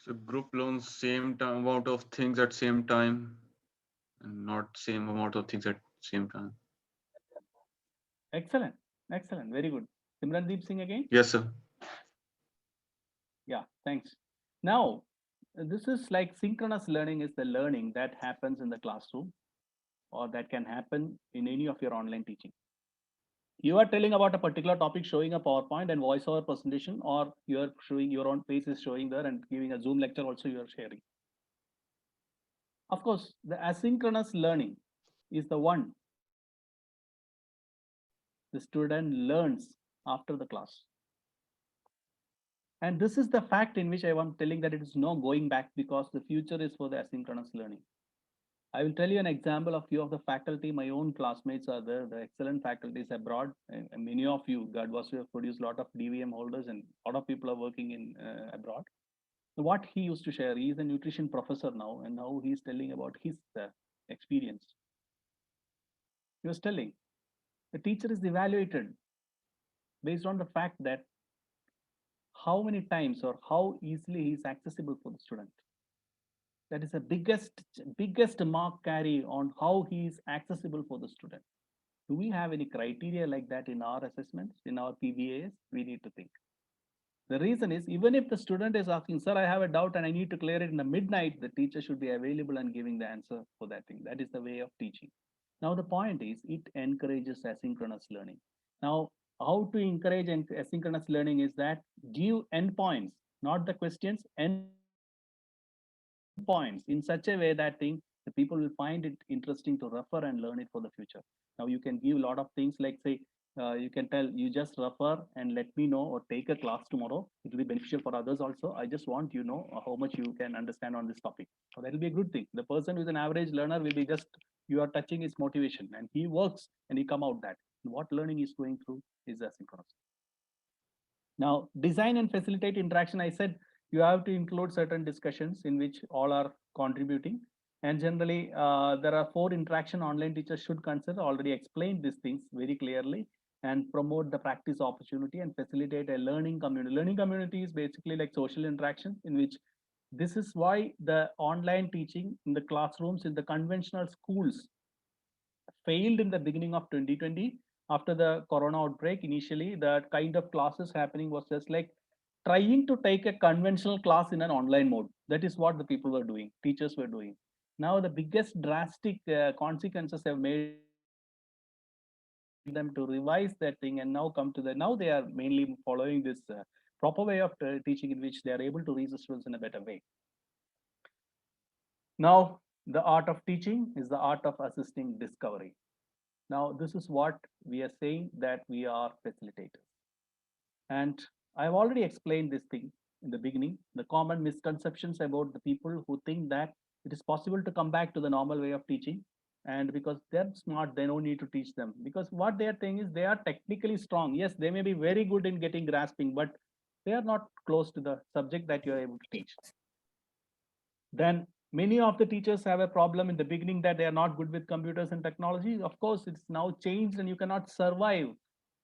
So group learns same amount of things at same time, and not same amount of things at same time. Excellent, excellent, very good. Simrandeep Singh again? Yes, sir. Yeah, thanks. Now, this is like synchronous learning is the learning that happens in the classroom, or that can happen in any of your online teaching. You are telling about a particular topic, showing a PowerPoint and voiceover presentation, or you are showing your own face is showing there and giving a Zoom lecture also you are sharing. Of course, the asynchronous learning is the one the student learns after the class. And this is the fact in which I am telling that it is no going back, because the future is for the asynchronous learning. I will tell you an example of few of the faculty, my own classmates are there, the excellent faculties abroad. And many of you, God was, you have produced a lot of DVM holders, and a lot of people are working in abroad. So what he used to share, he is a nutrition professor now, and now he's telling about his experience. He was telling the teacher is evaluated based on the fact that how many times or how easily he is accessible for the student. That is the biggest mark carry on how he is accessible for the student. Do we have any criteria like that in our assessments, in our PBAs? We need to think. The reason is, even if the student is asking, sir, I have a doubt and I need to clear it in the midnight, the teacher should be available and giving the answer for that thing. That is the way of teaching. Now, the point is, it encourages asynchronous learning. Now, how to encourage asynchronous learning is that give endpoints, not the questions, endpoints in such a way that thing the people will find it interesting to refer and learn it for the future. Now, you can give a lot of things like, say, you can tell you just refer and let me know or take a class tomorrow. It will be beneficial for others also. I just want you know how much you can understand on this topic. So that will be a good thing. The person who is an average learner will be just you are touching his motivation and he works and he come out that what learning is going through is asynchronous. Now, design and facilitate interaction. I said you have to include certain discussions in which all are contributing. And generally, there are 4 interaction online teachers should consider. Already explained these things very clearly and promote the practice opportunity and facilitate a learning community. Learning community is basically like social interaction in which this is why the online teaching in the classrooms in the conventional schools failed in the beginning of 2020 after the corona outbreak. Initially, the kind of classes happening was just like trying to take a conventional class in an online mode. That is what the people were doing, teachers were doing. Now the biggest drastic consequences have made them to revise that thing and now come to the now they are mainly following this proper way of teaching in which they are able to reach the students in a better way. Now the art of teaching is the art of assisting discovery. Now, this is what we are saying that we are facilitators. And I've already explained this thing in the beginning, the common misconceptions about the people who think that it is possible to come back to the normal way of teaching. And because they're smart, they don't need to teach them. Because what they are saying is they are technically strong. Yes, they may be very good in getting grasping, but they are not close to the subject that you're able to teach. Then many of the teachers have a problem in the beginning that they are not good with computers and technology. Of course, it's now changed and you cannot survive.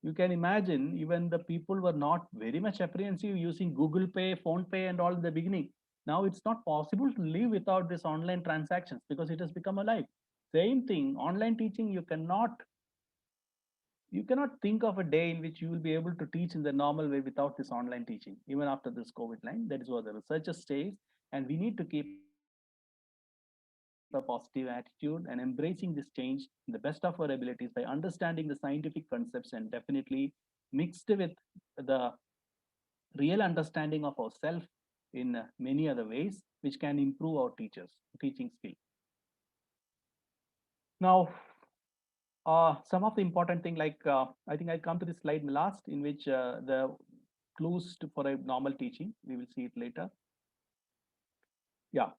You can imagine even the people were not very much apprehensive using Google Pay, Phone Pay, and all in the beginning. Now it's not possible to live without this online transactions because it has become a life. Same thing, online teaching, you cannot think of a day in which you will be able to teach in the normal way without this online teaching, even after this COVID line. That is what the researchers say, and we need to keep a positive attitude and embracing this change in the best of our abilities by understanding the scientific concepts and definitely mixed with the real understanding of ourselves in many other ways, which can improve our teaching skill. Now, some of the important thing, like I think I come to this slide last, in which the clues for a normal teaching. We will see it later. Yeah.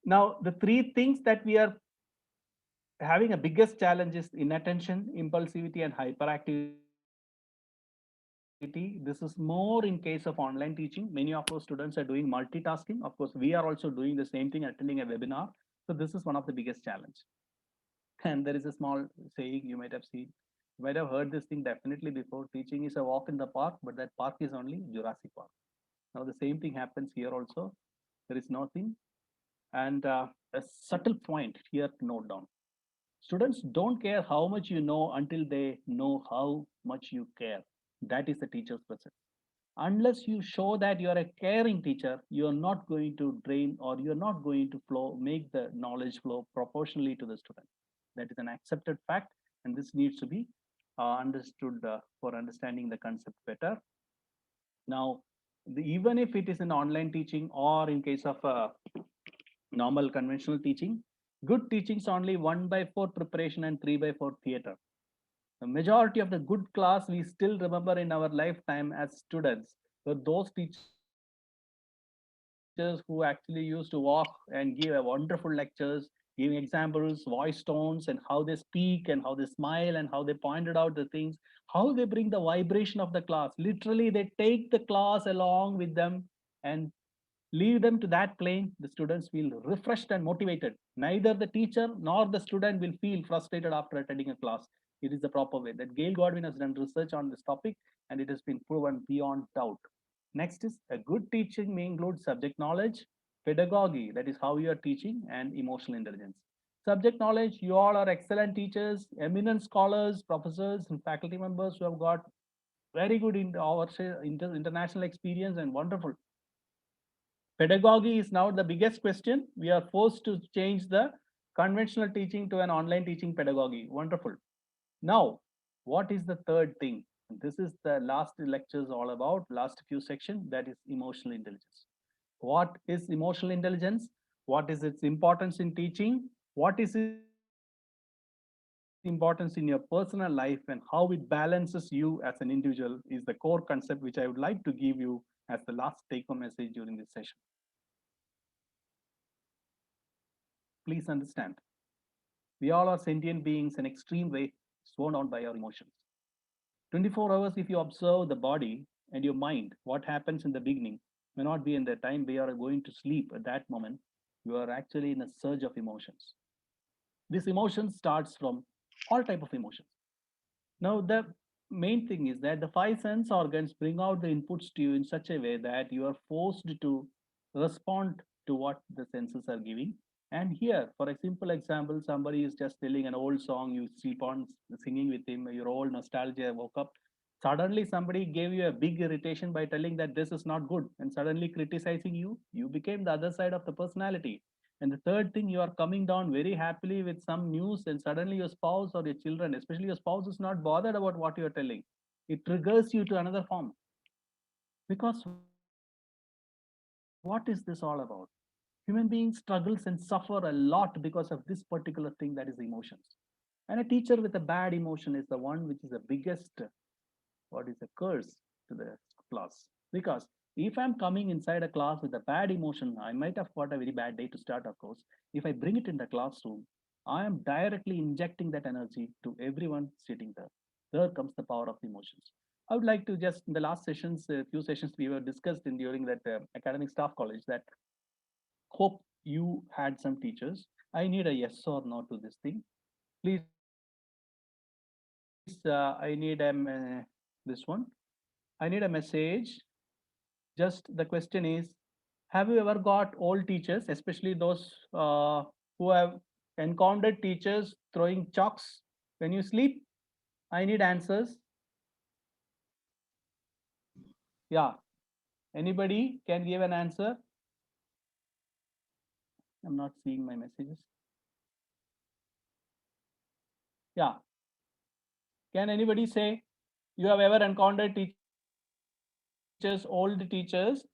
Now, the 3 things that we are having a biggest challenge is inattention, impulsivity, and hyperactivity. This is more in case of online teaching. Many of our students are doing multitasking. Of course, we are also doing the same thing, attending a webinar. So this is one of the biggest challenge. And there is a small saying you might have seen, you might have heard this thing definitely before. Teaching is a walk in the park, but that park is only Jurassic Park. Now the same thing happens here also. There is nothing. And a subtle point here to note down. Students don't care how much you know until they know how much you care. That is the teacher's presence. Unless you show that you are a caring teacher, you are not going to drain or you're not going to make the knowledge flow proportionally to the student. That is an accepted fact, and this needs to be understood for understanding the concept better. Now, even if it is in online teaching or in case of normal conventional teaching, good teaching is only 1/4 preparation and 3/4 theater. The majority of the good class we still remember in our lifetime as students were those teachers who actually used to walk and give a wonderful lectures, giving examples, voice tones, and how they speak and how they smile and how they pointed out the things, how they bring the vibration of the class. Literally, they take the class along with them and leave them to that plane. The students feel refreshed and motivated. Neither the teacher nor the student will feel frustrated after attending a class. It is the proper way. That Gail Godwin has done research on this topic, and it has been proven beyond doubt. Next is a good teaching may include subject knowledge, pedagogy, that is how you are teaching, and emotional intelligence. Subject knowledge, you all are excellent teachers, eminent scholars, professors, and faculty members who have got very good international experience and wonderful. Pedagogy is now the biggest question. We are forced to change the conventional teaching to an online teaching pedagogy. Wonderful. Now, what is the third thing? This is the last lectures all about, last few sections, that is emotional intelligence. What is emotional intelligence? What is its importance in teaching? What is its importance in your personal life, and how it balances you as an individual is the core concept which I would like to give you as the last take-home message during this session. Please understand, we all are sentient beings in extreme way, sworn on by our emotions. 24 hours, if you observe the body and your mind, what happens in the beginning may not be in the time we are going to sleep. At that moment, you are actually in a surge of emotions. This emotion starts from all type of emotions. Now, the main thing is that the five sense organs bring out the inputs to you in such a way that you are forced to respond to what the senses are giving. And here, for a simple example, somebody is just telling an old song, you sleep on singing with him, your old nostalgia woke up. Suddenly, somebody gave you a big irritation by telling that this is not good and suddenly criticizing you. You became the other side of the personality. And the third thing, you are coming down very happily with some news, and suddenly your spouse or your children, especially your spouse, is not bothered about what you are telling. It triggers you to another form. Because what is this all about? Human beings struggles and suffer a lot because of this particular thing, that is emotions. And a teacher with a bad emotion is the one which is the biggest, what is a curse to the class. Because if I'm coming inside a class with a bad emotion, I might have got a very bad day to start, of course. If I bring it in the classroom, I am directly injecting that energy to everyone sitting there. There comes the power of emotions. I would like to just, in the last sessions, a few sessions we were discussed in during that academic staff college, that hope you had some teachers. I need a yes or no to this thing. Please, I need this one. I need a message. Just the question is, have you ever got old teachers, especially those who have encountered teachers throwing chalks when you sleep? I need answers. Yeah. Anybody can give an answer? I'm not seeing my messages. Yeah. Can anybody say you have ever encountered teachers, old teachers,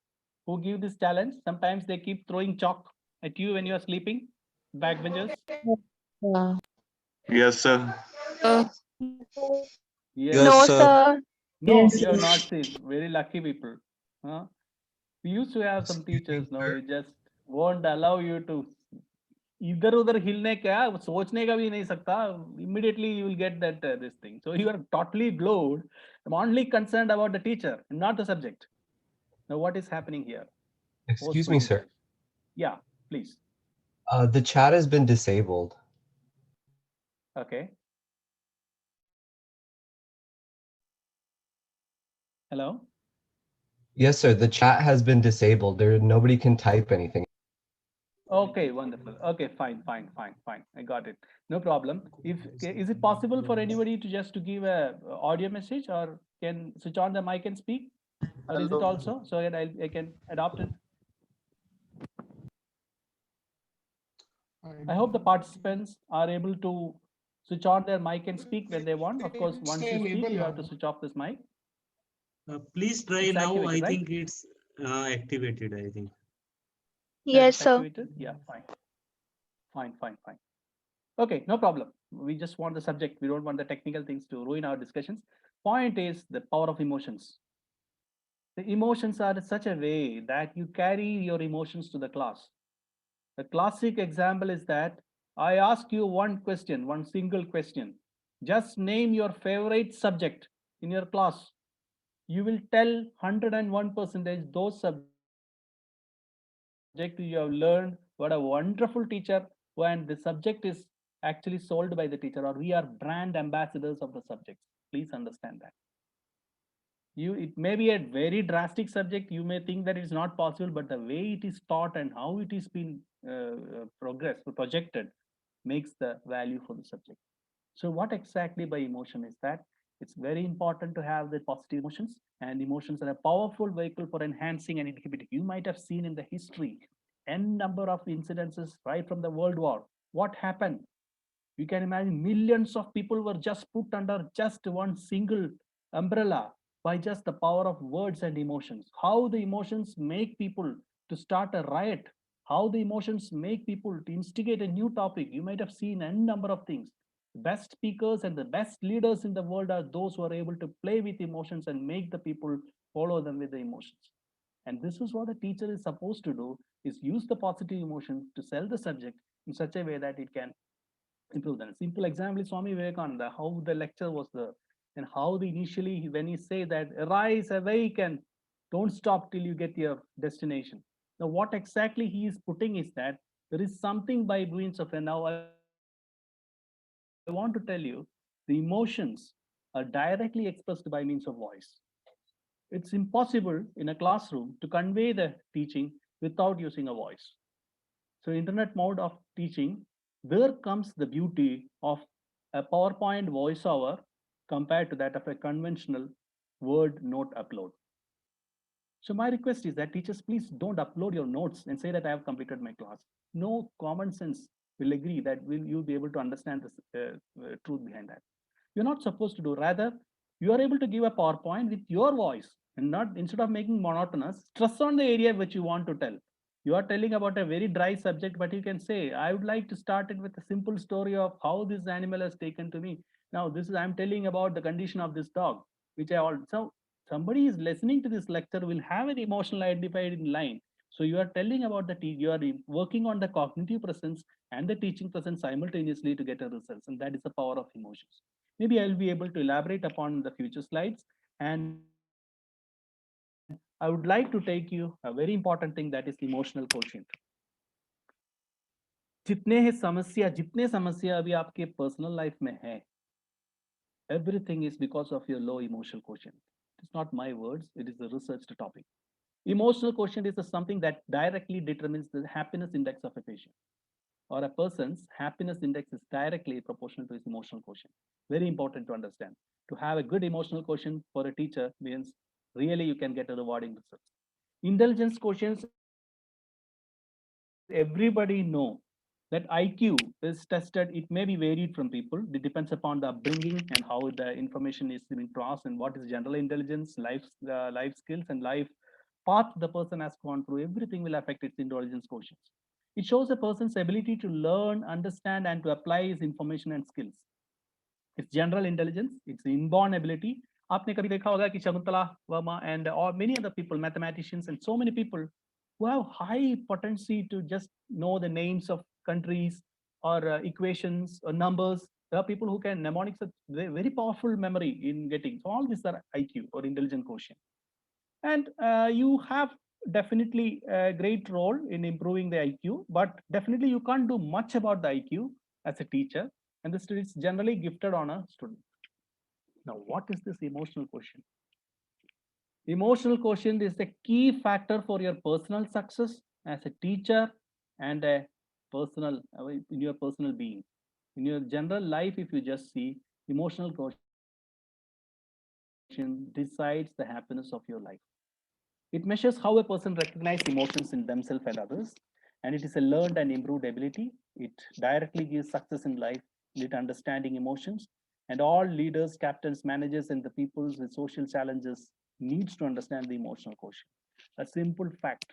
who give this challenge? Sometimes they keep throwing chalk at you when you are sleeping, backbenchers. Uh, Yes, sir. uh, Yes. no, Yes, sir. sir. No, Yes. you have not seen. Very lucky people. Huh? We used to have some teachers, now you just won't allow you to इधर उधर हिलने क्या सोचने का भी नहीं सकता. Immediately you will get that this thing. So you are totally glued. I'm only concerned about the teacher, not the subject. Now what is happening here? Excuse me, sir. Yeah, please. The chat has been disabled. Okay. Hello. Yes, sir. The chat has been disabled. Nobody can type anything. Okay, wonderful. Okay, fine. I got it. No problem. Is it possible for anybody to just to give a audio message, or can switch on the mic and speak? Or is it also so that I can adopt it? I hope the participants are able to switch on their mic and speak when they want. Of course, once you speak, you have to switch off this mic. Please try It's now. activated, I right? think it's activated, I think. Yes, That's sir. activated? Yeah, fine. Okay, no problem. We just want the subject. We don't want the technical things to ruin our discussions. Point is the power of emotions. The emotions are in such a way that you carry your emotions to the class. The classic example is that I ask you one question, one single question. Just name your favorite subject in your class. You will tell 101% those subjects you have learned. What a wonderful teacher, and the subject is actually sold by the teacher, or we are brand ambassadors of the subjects. Please understand that. It may be a very drastic subject. You may think that it's not possible, but the way it is taught and how it is been projected makes the value for the subject. So what exactly by emotion is that? It's very important to have the positive emotions, and emotions are a powerful vehicle for enhancing and inhibiting. You might have seen in the history n number of incidences right from the World War. What happened? You can imagine millions of people were just put under just one single umbrella by just the power of words and emotions. How the emotions make people to start a riot, how the emotions make people to instigate a new topic. You might have seen a number of things. The best speakers and the best leaders in the world are those who are able to play with emotions and make the people follow them with the emotions. And this is what a teacher is supposed to do, is use the positive emotions to sell the subject in such a way that it can improve that. Simple example is Swami Vivekananda, how the lecture was there, and how the initially when he say that arise, awake, and don't stop till you get your destination. Now, what exactly he is putting is that there is something by means of, and now I want to tell you, the emotions are directly expressed by means of voice. It's impossible in a classroom to convey the teaching without using a voice. So internet mode of teaching, there comes the beauty of a PowerPoint voiceover compared to that of a conventional word note upload. So my request is that teachers, please don't upload your notes and say that I have completed my class. No common sense will agree that you'll be able to understand the truth behind that. You're not supposed to do. Rather, you are able to give a PowerPoint with your voice and not, instead of making monotonous, stress on the area which you want to tell. You are telling about a very dry subject, but you can say, I would like to start it with a simple story of how this animal has taken to me. Now, this is, I'm telling about the condition of this dog, which I also, somebody is listening to this lecture will have an emotional identified in line. So you are telling about you are working on the cognitive presence and the teaching presence simultaneously to get a results. And that is the power of emotions. Maybe I'll be able to elaborate upon the future slides. And I would like to take you a very important thing, that is emotional quotient. जितने समस्या अभी आपके personal life में है, everything is because of your low emotional quotient. It's not my words, it is a researched topic. Emotional quotient is something that directly determines the happiness index of a patient, or a person's happiness index is directly proportional to his emotional quotient. Very important to understand. To have a good emotional quotient for a teacher means really you can get a rewarding results. Intelligence quotients, everybody know that IQ is tested. It may be varied from people. It depends upon the upbringing and how the information is being processed and what is general intelligence, life skills, and life path the person has gone through. Everything will affect its intelligence quotients. It shows a person's ability to learn, understand, and to apply his information and skills. It's general intelligence. It's inborn ability. आपने कभी देखा होगा कि Shakuntala Verma and or many other people, mathematicians and so many people who have high potency to just know the names of countries or equations or numbers. There are people who can mnemonics, very powerful memory in getting. So all these are IQ or intelligent quotient. And you have definitely a great role in improving the IQ, but definitely you can't do much about the IQ as a teacher, and the students generally gifted on a student. Now, what is this emotional quotient? Emotional quotient is the key factor for your personal success as a teacher and a personal in your personal being. In your general life, if you just see, emotional quotient decides the happiness of your life. It measures how a person recognizes emotions in themselves and others, and it is a learned and improved ability. It directly gives success in life, in understanding emotions, and all leaders, captains, managers, and the peoples with social challenges needs to understand the emotional quotient. A simple fact: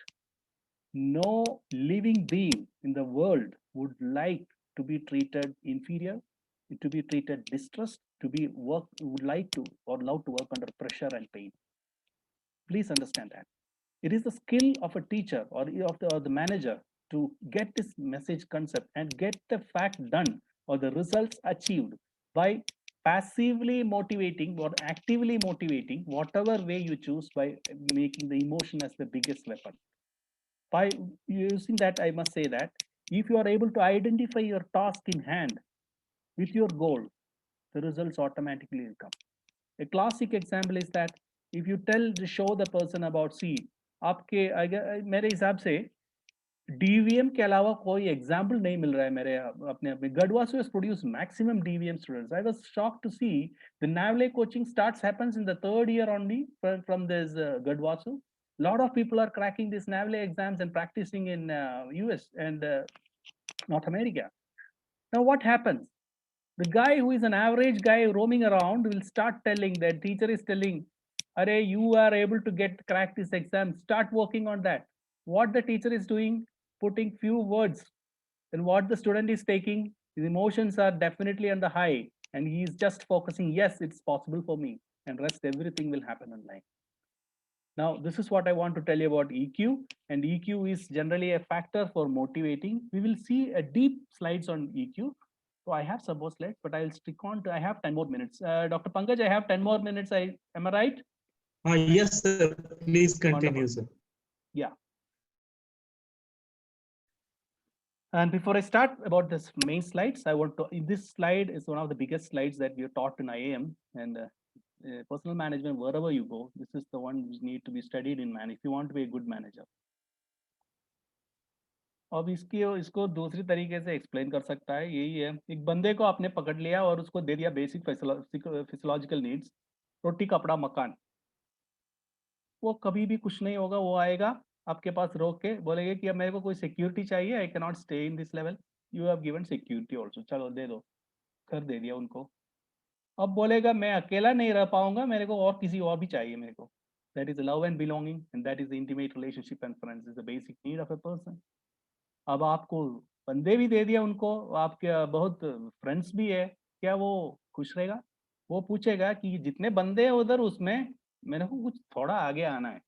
no living being in the world would like to be treated inferior, to be treated distressed, would like to or love to work under pressure and pain. Please understand that. It is the skill of a teacher or the manager to get this message concept and get the fact done or the results achieved by passively motivating or actively motivating, whatever way you choose, by making the emotion as the biggest weapon. By using that, I must say that if you are able to identify your task in hand with your goal, the results automatically will come. A classic example is that if you show the person about, see, आपके मेरे हिसाब से DVM के अलावा कोई example नहीं मिल रहा है मेरे अपने अपने. Gadwasu has produced maximum DVM students. I was shocked to see the Navle coaching happens in the 3rd year only from this Gadwasu. Lot of people are cracking these Navle exams and practicing in US and North America. Now what happens? The guy who is an average guy roaming around will start telling, that teacher is telling, Arey, you are able to crack this exam, start working on that. What the teacher is doing, putting few words, and what the student is taking, his emotions are definitely on the high, and he is just focusing, yes, it's possible for me, and rest everything will happen online. Now, this is what I want to tell you about EQ, and EQ is generally a factor for motivating. We will see a deep slides on EQ. So I have some more slides, but I'll stick on to, I have 10 more minutes. Dr. Pankaj, I have 10 more minutes. Am I right? Yes, sir. Please continue, Wonderful. sir. Yeah. And before I start about this main slides, I want to, this slide is one of the biggest slides that we are taught in IAM, and personal management, wherever you go, this is the one which need to be studied in man if you want to be a good manager. अब इसको दूसरी तरीके से explain कर सकता है, यही है, एक बंदे को आपने पकड़ लिया और उसको दे दिया बेसिक फिजियोलॉजिकल नीड्स, रोटी कपड़ा मकान, वो कभी भी कुछ नहीं होगा. वो आएगा आपके पास रोक के बोलेगा कि अब मेरे को कोई सिक्योरिटी चाहिए, I can not stay in this level, you have given security also, चलो दे दो, घर दे दिया उनको. अब बोलेगा मैं अकेला नहीं रह पाऊंगा, मेरे को और किसी और भी चाहिए मेरे को. That is love and belonging, and that is the intimate relationship and friends is the basic need of a person. अब आपको बंदे भी दे दिया उनको, आपके बहुत फ्रेंड्स भी है, क्या वो खुश रहेगा? वो पूछेगा कि जितने बंदे हैं उधर, उसमें मेरे को कुछ थोड़ा आगे आना है,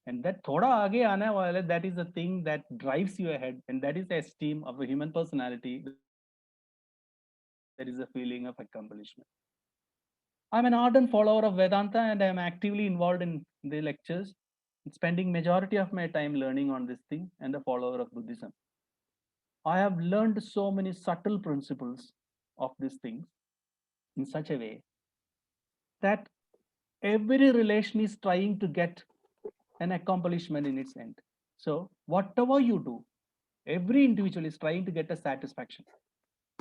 and that थोड़ा आगे आने वाले, that is the thing that drives you ahead, and that is the esteem of a human personality, that is a feeling of accomplishment. I'm an ardent follower of Vedanta, and I am actively involved in the lectures, spending majority of my time learning on this thing, and a follower of Buddhism. I have learned so many subtle principles of these things in such a way that every relation is trying to get an accomplishment in its end. So whatever you do, every individual is trying to get a satisfaction.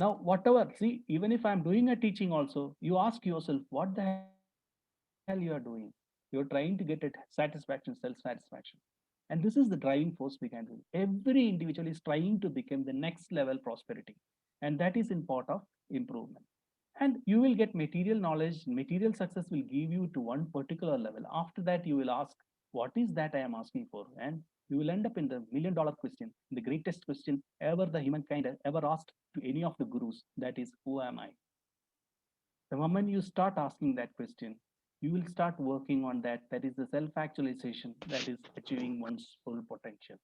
Now, whatever, see, even if I'm doing a teaching also, you ask yourself, what the hell you are doing? You're trying to get a satisfaction, self-satisfaction. And this is the driving force behind it. Every individual is trying to become the next level prosperity. And that is in part of improvement. And you will get material knowledge, material success will give you to one particular level. After that, you will ask, what is that I am asking for? And you will end up in the $1 million question, the greatest question ever the humankind has ever asked to any of the gurus. That is, who am I? The moment you start asking that question, you will start working on that. That is the self-actualization, that is achieving one's full potential.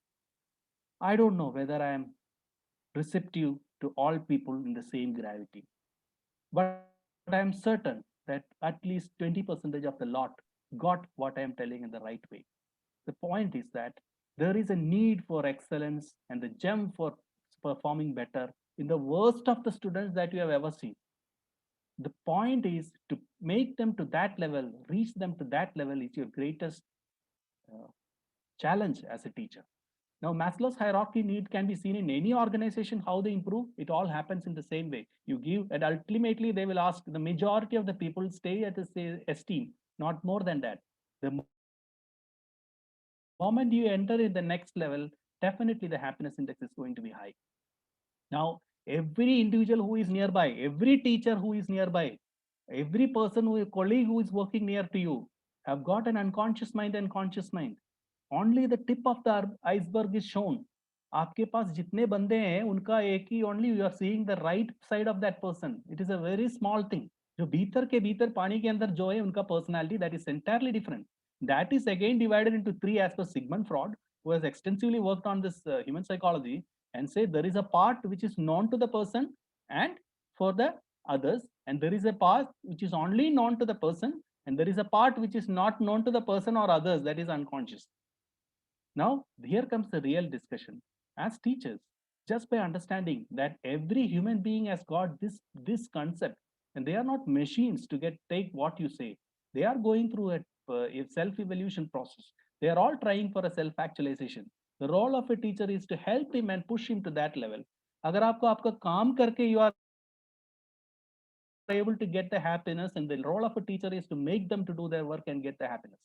I don't know whether I am receptive to all people in the same gravity, but I am certain that at least 20% of the lot got what I am telling in the right way. The point is that there is a need for excellence and the gem for performing better in the worst of the students that you have ever seen. The point is to make them to that level, reach them to that level is your greatest challenge as a teacher. Now, Maslow's hierarchy need can be seen in any organization, how they improve. It all happens in the same way. You give, and ultimately they will ask, the majority of the people stay at the esteem, not more than that. The moment you enter in the next level, definitely the happiness index is going to be high. Now, every individual who is nearby, every teacher who is nearby, every person who, colleague who is working near to you, have got an unconscious mind and conscious mind. Only the tip of the iceberg is shown. आपके पास जितने बंदे हैं उनका एक ही, only you are seeing the right side of that person. It is a very small thing. जो भीतर के भीतर पानी के अंदर जो है उनका personality, that is entirely different. That is again divided into three as per Sigmund Freud, who has extensively worked on this human psychology, and say there is a part which is known to the person and for the others, and there is a part which is only known to the person, and there is a part which is not known to the person or others, that is unconscious. Now, here comes the real discussion. As teachers, just by understanding that every human being has got this concept, and they are not machines to take what you say. They are going through a self-evolution process. They are all trying for a self-actualization. The role of a teacher is to help him and push him to that level. अगर आपको आपका काम करके you are able to get the happiness, and the role of a teacher is to make them to do their work and get the happiness.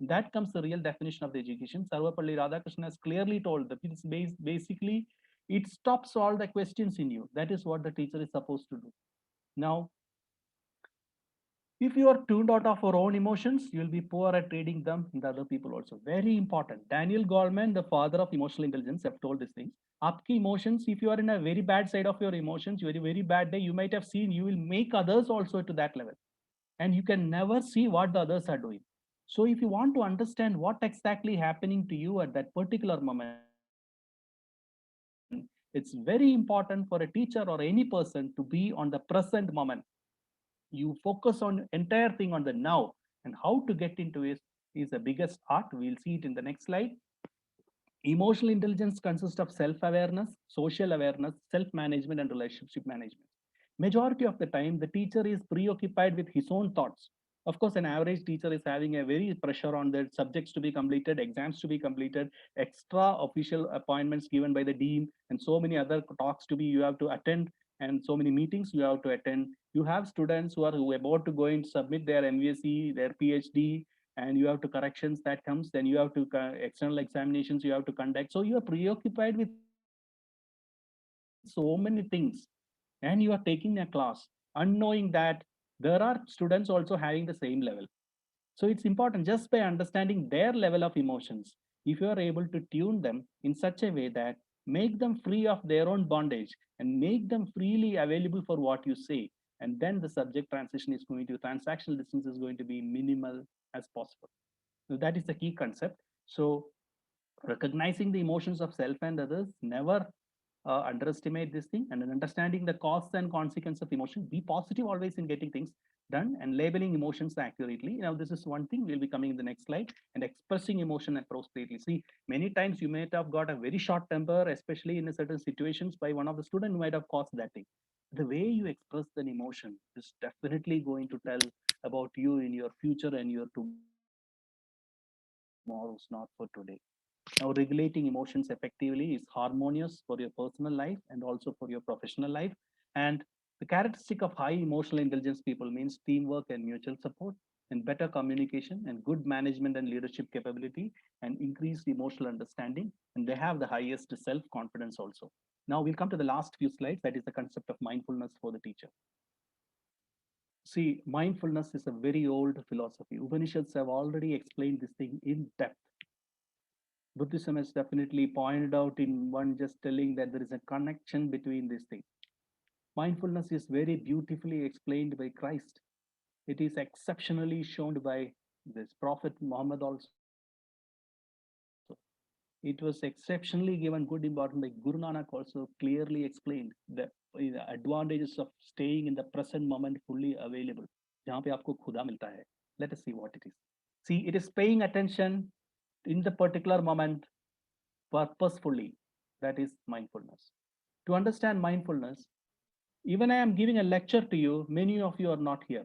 That comes the real definition of the education. Sarvapalli Radhakrishnan has clearly told that it's basically it stops all the questions in you. That is what the teacher is supposed to do. Now, if you are tuned out of your own emotions, you will be poor at reading them in the other people also. Very important. Daniel Goleman, the father of emotional intelligence, have told this thing. Aapki emotions, if you are in a very bad side of your emotions, you are a very bad day, you might have seen, you will make others also to that level. And you can never see what the others are doing. So if you want to understand what exactly happening to you at that particular moment, it's very important for a teacher or any person to be on the present moment. You focus on entire thing on the now, and how to get into it is the biggest art. We'll see it in the next slide. Emotional intelligence consists of self-awareness, social awareness, self-management, and relationship management. Majority of the time, the teacher is preoccupied with his own thoughts. Of course, an average teacher is having a very pressure on the subjects to be completed, exams to be completed, extra official appointments given by the dean, and so many other talks to be you have to attend, and so many meetings you have to attend. You have students who are about to go and submit their MSc, their PhD, and you have to corrections that comes, then you have to external examinations you have to conduct. So you are preoccupied with so many things, and you are taking a class unknowing that there are students also having the same level. So it's important just by understanding their level of emotions, if you are able to tune them in such a way that make them free of their own bondage and make them freely available for what you say, and then the subject transition is going to, transactional distance is going to be minimal as possible. So that is the key concept. So recognizing the emotions of self and others, never underestimate this thing, and then understanding the costs and consequence of emotion. Be positive always in getting things done, and labeling emotions accurately. Now, this is one thing we'll be coming in the next slide, and expressing emotion appropriately. See, many times you might have got a very short temper, especially in a certain situations by one of the student who might have caused that thing. The way you express an emotion is definitely going to tell about you in your future and your tomorrows, not for today. Now, regulating emotions effectively is harmonious for your personal life and also for your professional life. And the characteristic of high emotional intelligence people means teamwork and mutual support, and better communication and good management and leadership capability, and increased emotional understanding. And they have the highest self-confidence also. Now we'll come to the last few slides. That is the concept of mindfulness for the teacher. See, mindfulness is a very old philosophy. Upanishads have already explained this thing in depth. Buddhism has definitely pointed out in one just telling that there is a connection between these things. Mindfulness is very beautifully explained by Christ. It is exceptionally shown by this Prophet Muhammad also. It was exceptionally given good importance by Guru Nanak also clearly explained the advantages of staying in the present moment fully available. जहाँ पे आपको खुदा मिलता है. Let us see what it is. See, it is paying attention in the particular moment purposefully. That is mindfulness. To understand mindfulness, even I am giving a lecture to you, many of you are not here.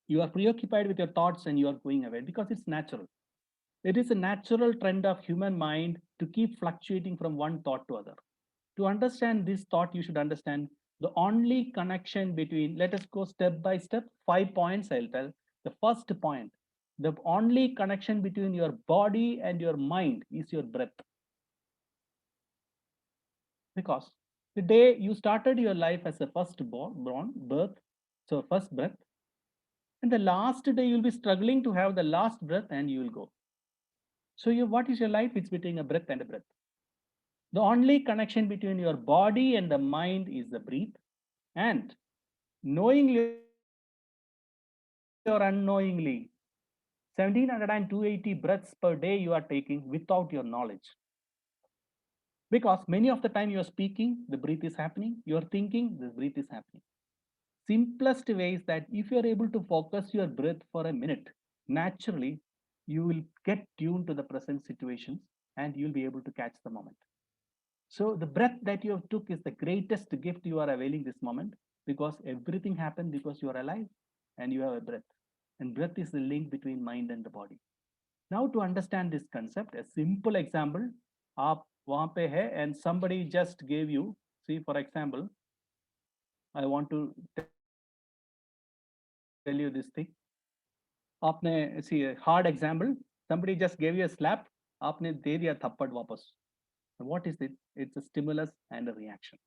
You are preoccupied with your thoughts and you are going away because it's natural. It is a natural trend of human mind to keep fluctuating from one thought to other. To understand this thought, you should understand the only connection between, let us go step by step, 5 points I'll tell. The first point, the only connection between your body and your mind is your breath. Because the day you started your life as a first birth, so first breath, and the last day you'll be struggling to have the last breath and you will go. So what is your life? It's between a breath and a breath. The only connection between your body and the mind is the breath, and knowingly or unknowingly, 1700 and 280 breaths per day you are taking without your knowledge. Because many of the time you are speaking, the breath is happening. You are thinking, the breath is happening. Simplest way is that if you are able to focus your breath for a minute, naturally, you will get tuned to the present situations and you'll be able to catch the moment. So the breath that you have took is the greatest gift you are availing this moment, because everything happened because you are alive and you have a breath. and breath is the link between mind and the body. Now to understand this concept, a simple example, आप वहाँ पे है and somebody just gave you, see for example, I want to tell you this thing. आपने see a hard example, somebody just gave you a slap, आपने दे दिया थप्पड़ वापस. What is it? It's a stimulus and a reaction.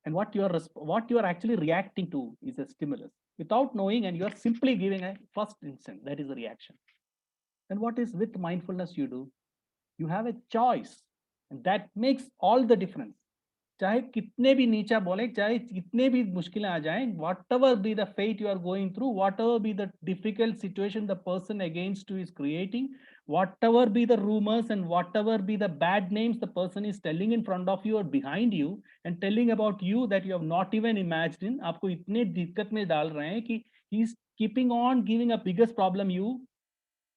And what you are actually reacting to is a stimulus without knowing, and you are simply giving a first instant, that is a reaction. And what is with mindfulness you do? You have a choice, and that makes all the difference. चाहे कितने भी नीचा बोले, चाहे कितने भी मुश्किलें आ जाएं, whatever be the fate you are going through, whatever be the difficult situation the person against you is creating, whatever be the rumors and whatever be the bad names the person is telling in front of you or behind you and telling about you that you have not even imagined, आपको इतने दिक्कत में डाल रहे हैं कि he is keeping on giving a biggest problem you,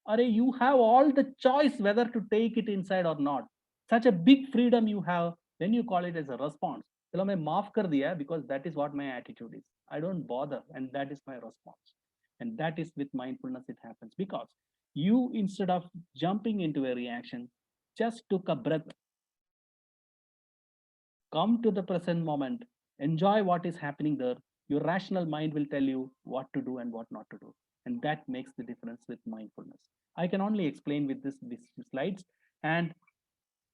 अरे you have all the choice whether to take it inside or not. Such a big freedom you have, then you call it as a response. चलो मैं माफ कर दिया because that is what my attitude is. I don't bother, and that is my response. And that is with mindfulness it happens because you, instead of jumping into a reaction, just took a breath, come to the present moment, enjoy what is happening there. Your rational mind will tell you what to do and what not to do. And that makes the difference with mindfulness. I can only explain with these slides. And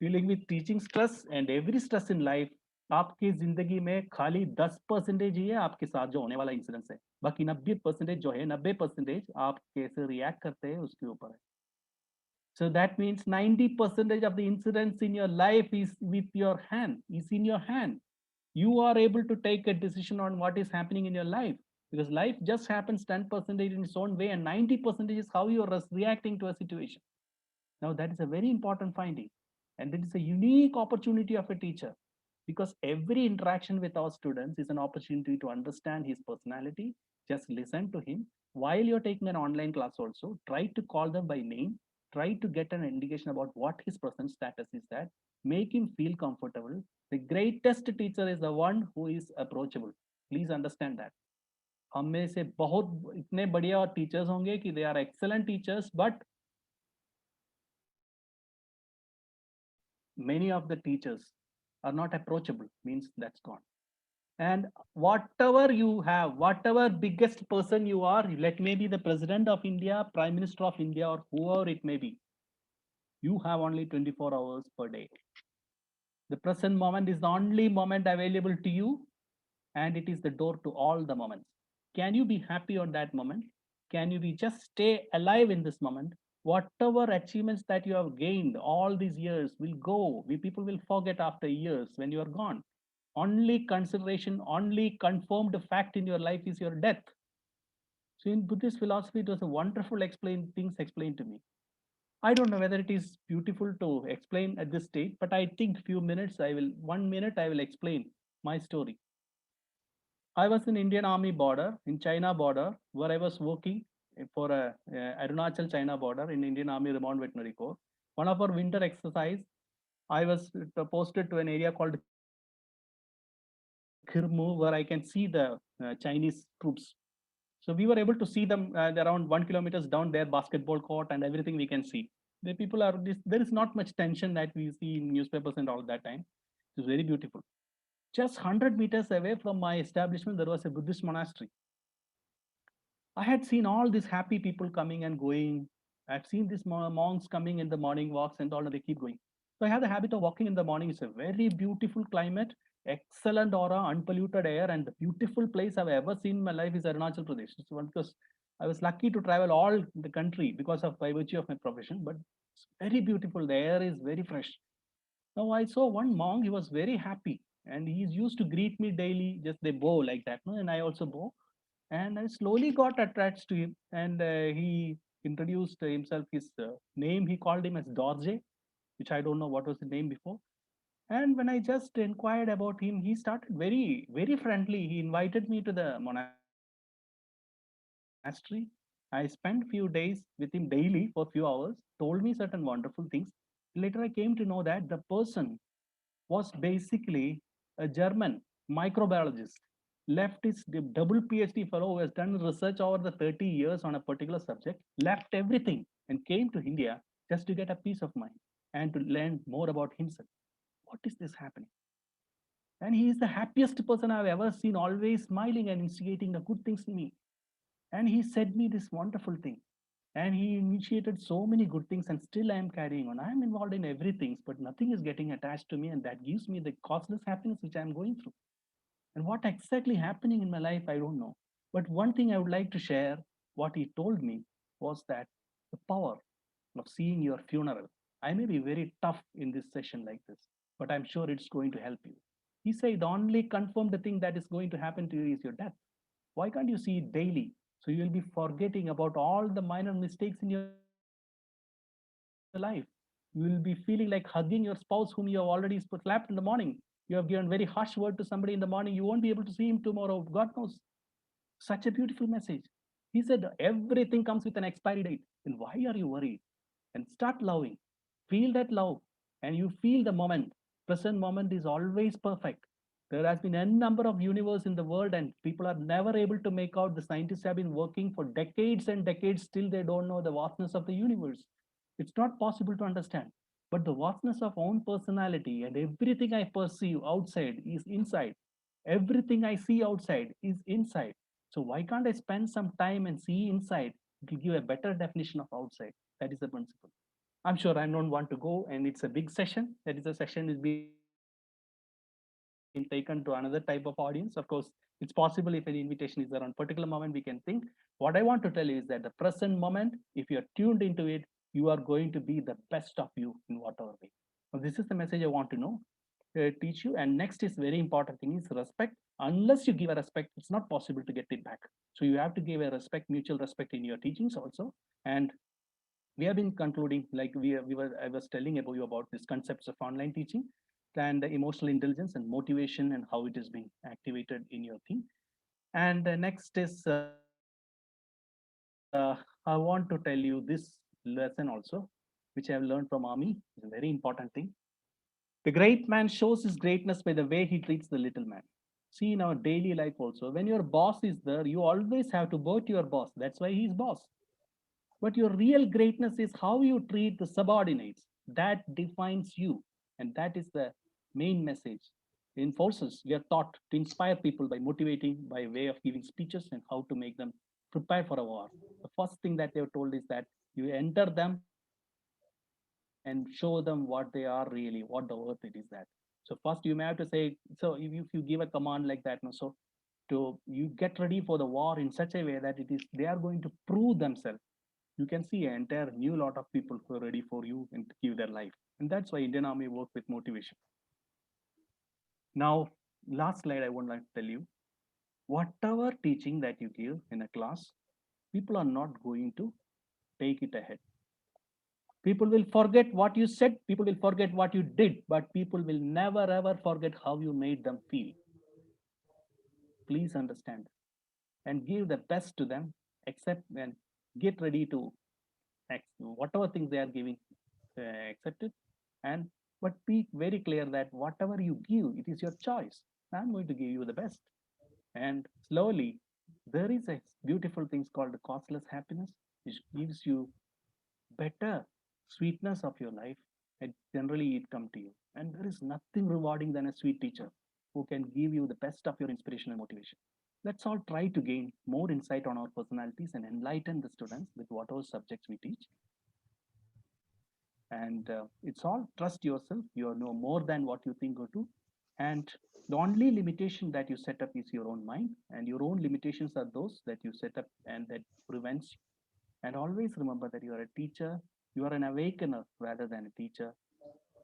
dealing with teaching stress and every stress in life, आपकी जिंदगी में खाली 10% ही है आपके साथ जो होने वाला इंसिडेंस है, बाकी 90% जो है, 90% आप कैसे रिएक्ट करते हैं उसके ऊपर है. So that means 90% of the incidents in your life is with your hand, is in your hand. You are able to take a decision on what is happening in your life because life just happens 10% in its own way and 90% is how you are reacting to a situation. Now that is a very important finding, and it is a unique opportunity of a teacher because every interaction with our students is an opportunity to understand his personality. Just listen to him. While you're taking an online class also, try to call them by name, try to get an indication about what his present status is, that make him feel comfortable. The greatest teacher is the one who is approachable. Please understand that. हम में से बहुत इतने बढ़िया teachers होंगे कि they are excellent teachers, but many of the teachers are not approachable, means that's gone. And whatever you have, whatever biggest person you are, let maybe the president of India, prime minister of India, or whoever it may be, you have only 24 hours per day. The present moment is the only moment available to you, and it is the door to all the moments. Can you be happy on that moment? Can you be just stay alive in this moment? Whatever achievements that you have gained all these years will go. People will forget after years when you are gone. Only consideration, only confirmed fact in your life is your death. So in Buddhist philosophy, it was a wonderful things explained to me. I don't know whether it is beautiful to explain at this stage, but I think 1 minute I will explain my story. I was in Indian Army border, in China border, where I was working for a Arunachal China border in Indian Army Remote Veterinary Corps. One of our winter exercise, I was posted to an area called Khirmu, where I can see the Chinese troops. So we were able to see them around 1 kilometers down there, basketball court and everything we can see. The people are there is not much tension that we see in newspapers and all that time. It's very beautiful. Just 100 meters away from my establishment, there was a Buddhist monastery. I had seen all these happy people coming and going. I've seen these monks coming in the morning walks and all, and they keep going. So I have the habit of walking in the morning. It's a very beautiful climate, excellent aura, unpolluted air, and the beautiful place I've ever seen in my life is Arunachal Pradesh. It's one because I was lucky to travel all the country because of by virtue of my profession, but it's very beautiful. The air is very fresh. Now I saw one monk, he was very happy and he used to greet me daily, just they bow like that, no? And I also bow. And I slowly got attached to him and he introduced himself, his name, he called him as Dorje, which I don't know what was the name before. And when I just inquired about him, he started very, very friendly. He invited me to the monastery. I spent few days with him daily for a few hours, told me certain wonderful things. Later, I came to know that the person was basically a German microbiologist. left his double PhD fellow who has done research over the 30 years on a particular subject, left everything and came to India just to get a peace of mind and to learn more about himself. What is this happening? And he is the happiest person I've ever seen, always smiling and instigating the good things in me. And he said me this wonderful thing. And he initiated so many good things, and still I am carrying on. I am involved in everything, but nothing is getting attached to me, and that gives me the causeless happiness which I am going through. And what exactly happening in my life, I don't know. But one thing I would like to share, what he told me was that the power of seeing your funeral. I may be very tough in this session like this, but I'm sure it's going to help you. He said the only confirmed thing that is going to happen to you is your death. Why can't you see it daily? So you will be forgetting about all the minor mistakes in your life. You will be feeling like hugging your spouse whom you have already slapped in the morning. You have given very harsh word to somebody in the morning. You won't be able to see him tomorrow. God knows. Such a beautiful message. He said everything comes with an expiry date. Then why are you worried? And start loving. Feel that love. And you feel the moment. Present moment is always perfect. There has been n number of universe in the world, and people are never able to make out. The scientists have been working for decades and decades, still they don't know the vastness of the universe. It's not possible to understand. But the vastness of own personality and everything I perceive outside is inside. Everything I see outside is inside. So why can't I spend some time and see inside? It will give a better definition of outside. That is the principle. I'm sure I don't want to go, and it's a big session. That is a session is being taken to another type of audience. Of course, it's possible if an invitation is there on particular moment, we can think. What I want to tell you is that the present moment, if you're tuned into it, you are going to be the best of you in whatever way. So this is the message I want to know, teach you. And next is very important thing is respect. Unless you give a respect, it's not possible to get it back. So you have to give a respect, mutual respect in your teachings also. And we have been concluding, like I was telling about you about these concepts of online teaching and the emotional intelligence and motivation and how it is being activated in your thing. And next is I want to tell you this lesson also, which I have learned from Ami. It's a very important thing. The great man shows his greatness by the way he treats the little man. See, in our daily life also, when your boss is there, you always have to bow to your boss. That's why he's boss. But your real greatness is how you treat the subordinates. That defines you. And that is the main message. In forces, we are taught to inspire people by motivating, by way of giving speeches and how to make them prepare for a war. The first thing that they were told is that you enter them and show them what they are really, what the earth it is that. So first you may have to say, so if you give a command like that, no, so to you get ready for the war in such a way that it is they are going to prove themselves. You can see an entire new lot of people who are ready for you and to give their life. And that's why Indian Army work with motivation. Now, last slide I would like to tell you, whatever teaching that you give in a class, people are not going to take it ahead. People will forget what you said, people will forget what you did, but people will never ever forget how you made them feel. Please understand and give the best to them, accept and get ready to whatever things they are giving, accept it. And but be very clear that whatever you give, it is your choice. I'm going to give you the best. And slowly, there is a beautiful things called the costless happiness, which gives you better sweetness of your life, and generally it come to you. And there is nothing rewarding than a sweet teacher who can give you the best of your inspiration and motivation. Let's all try to gain more insight on our personalities and enlighten the students with whatever subjects we teach. And it's all trust yourself. You know more than what you think or do. And the only limitation that you set up is your own mind, and your own limitations are those that you set up and that prevents you. And always remember that you are a teacher, you are an awakener rather than a teacher.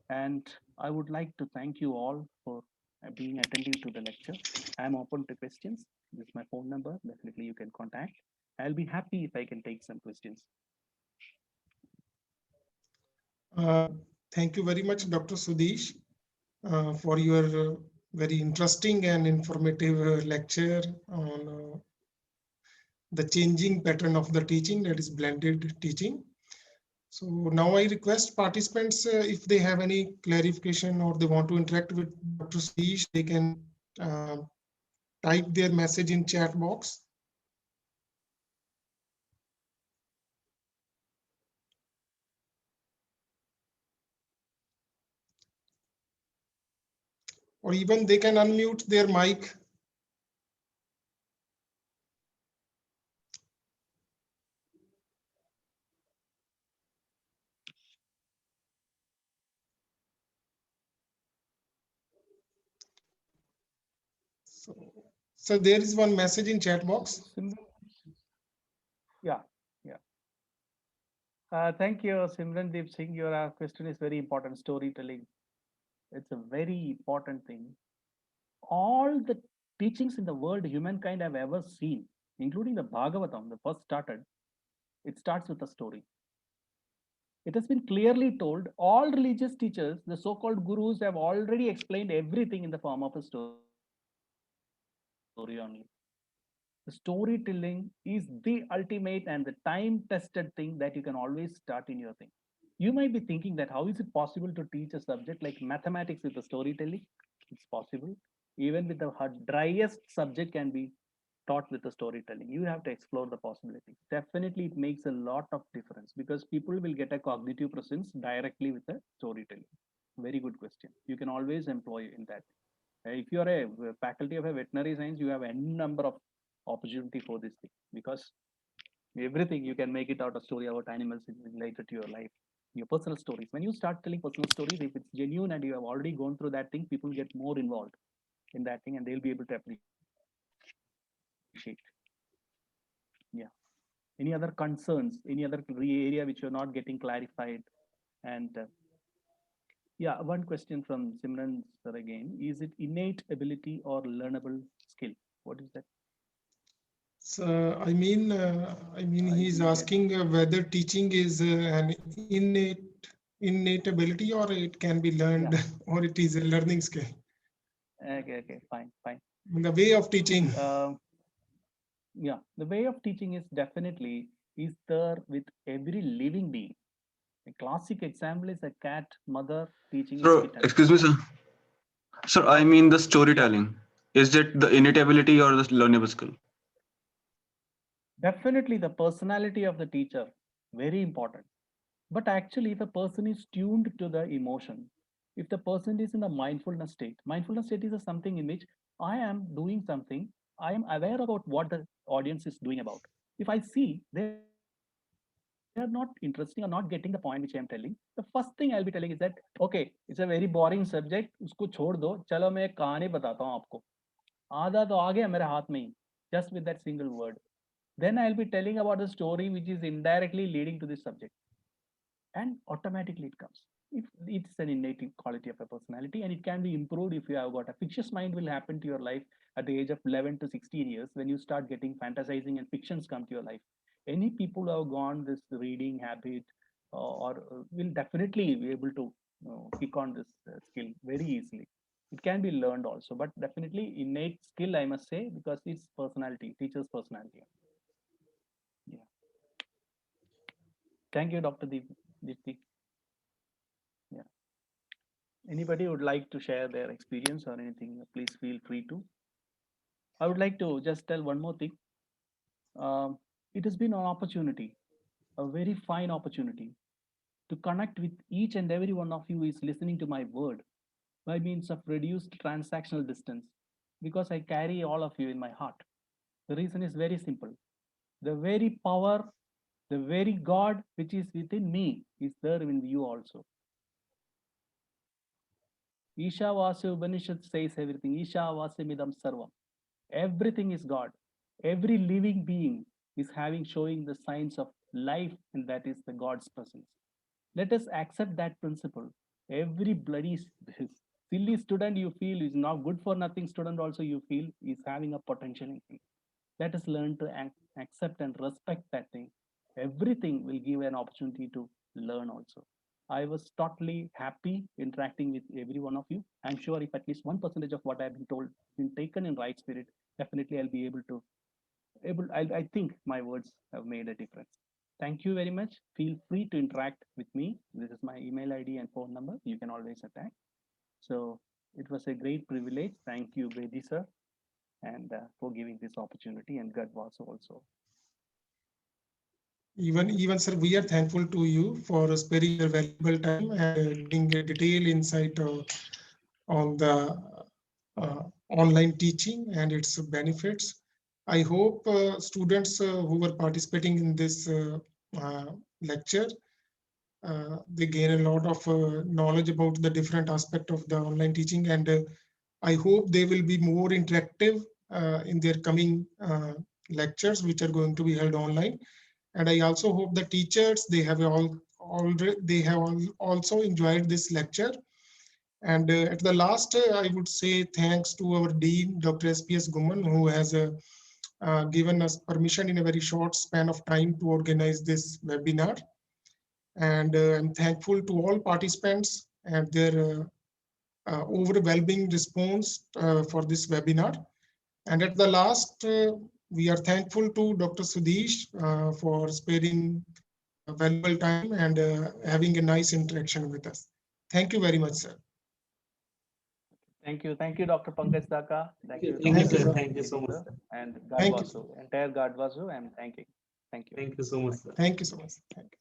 And I would like to thank you all for being attentive to the lecture. I'm open to questions. This is my phone number. Definitely you can contact. I'll be happy if I can take some questions. Thank you very much, Dr. Sudhish, for your very interesting and informative lecture on the changing pattern of the teaching, that is blended teaching. So now I request participants, if they have any clarification or they want to interact with Dr. Sudhish, they can type their message in chat box. Or even they can unmute their mic. So there is one message in chat box. Yeah, yeah. Thank you, Simrandeep Singh. Your question is very important. Storytelling. It's a very important thing. All the teachings in the world humankind have ever seen, including the Bhagavatam, the first started, it starts with a story. It has been clearly told, all religious teachers, the so-called gurus, have already explained everything in the form of a story only. The storytelling is the ultimate and the time-tested thing that you can always start in your thing. You might be thinking that how is it possible to teach a subject like mathematics with the storytelling? It's possible. Even with the driest subject can be taught with the storytelling. You have to explore the possibilities. Definitely, it makes a lot of difference because people will get a cognitive presence directly with the storytelling. Very good question. You can always employ in that. If you are a faculty of a veterinary science, you have any number of opportunity for this thing because everything you can make it out a story about animals related to your life, your personal stories. When you start telling personal stories, if it's genuine and you have already gone through that thing, people get more involved in that thing and they'll be able to appreciate. Yeah. Any other concerns, any other area which you're not getting clarified? And yeah, one question from Simran sir again. Is it innate ability or learnable skill? What is that? So he's asking whether teaching is an innate ability or it can be learned or it is a learning skill. Okay, fine. The way of teaching. Yeah, the way of teaching is definitely is there with every living being. A classic example is a cat mother teaching its Sir, kitten. excuse me, sir. Sir, I mean the storytelling. Is it the innate ability or the learnable skill? Definitely the personality of the teacher, very important. But actually, if a person is tuned to the emotion, if the person is in a mindfulness state is something in which I am doing something, I am aware about what the audience is doing about. If I see they are not interesting or not getting the point which I am telling, the first thing I'll be telling is that, okay, it's a very boring subject, उसको छोड़ दो, चलो मैं एक कहानी बताता हूँ आपको. आधा तो आ गया मेरे हाथ में ही, just with that single word. Then I'll be telling about a story which is indirectly leading to this subject. And automatically it comes. If it's an innate quality of a personality and it can be improved if you have got a fictitious mind will happen to your life at the age of 11 to 16 years when you start getting fantasizing and fictions come to your life. Any people who have gone this reading habit will definitely be able to kick on this skill very easily. It can be learned also, but definitely innate skill, I must say, because it's personality, teacher's personality. Yeah. Thank you, Dr. Dipti. Yeah. Anybody would like to share their experience or anything, please feel free to. I would like to just tell one more thing. It has been an opportunity, a very fine opportunity to connect with each and every one of you who is listening to my word by means of reduced transactional distance because I carry all of you in my heart. The reason is very simple. The very power, the very God which is within me is there in you also. Ishavasya Upanishad says everything. Ishavasya Midam Sarvam. Everything is God. Every living being is showing the signs of life, and that is the God's presence. Let us accept that principle. Every bloody silly student you feel is not good for nothing student also you feel is having a potential in him. Let us learn to accept and respect that thing. Everything will give an opportunity to learn also. I was totally happy interacting with every one of you. I'm sure if at least 1% of what I've been told been taken in right spirit, definitely I'll be able to I think my words have made a difference. Thank you very much. Feel free to interact with me. This is my email ID and phone number. You can always attack. So it was a great privilege. Thank you, Bedi sir. and for giving this opportunity, and Gadwas also. Even sir, we are thankful to you for sparing your valuable time and giving a detailed insight on the online teaching and its benefits. I hope students who were participating in this lecture, they gain a lot of knowledge about the different aspect of the online teaching, and I hope they will be more interactive in their coming lectures, which are going to be held online. And I also hope the teachers, they have also enjoyed this lecture. And at the last, I would say thanks to our Dean, Dr. SPS Gumman, who has given us permission in a very short span of time to organize this webinar. And I'm thankful to all participants and their overwhelming response for this webinar. And at the last, we are thankful to Dr. Sudhish for sparing valuable time and having a nice interaction with us. Thank you very much, sir. Thank you, Dr. Pankaj Daka. Thank you, Thank you, sir. sir. Thank you so much, Sir, sir. and Thank you. Gadwasu, entire Gadwasu, I'm thanking. Thank you. Thank you so much, sir. Thank you so much. Thank you.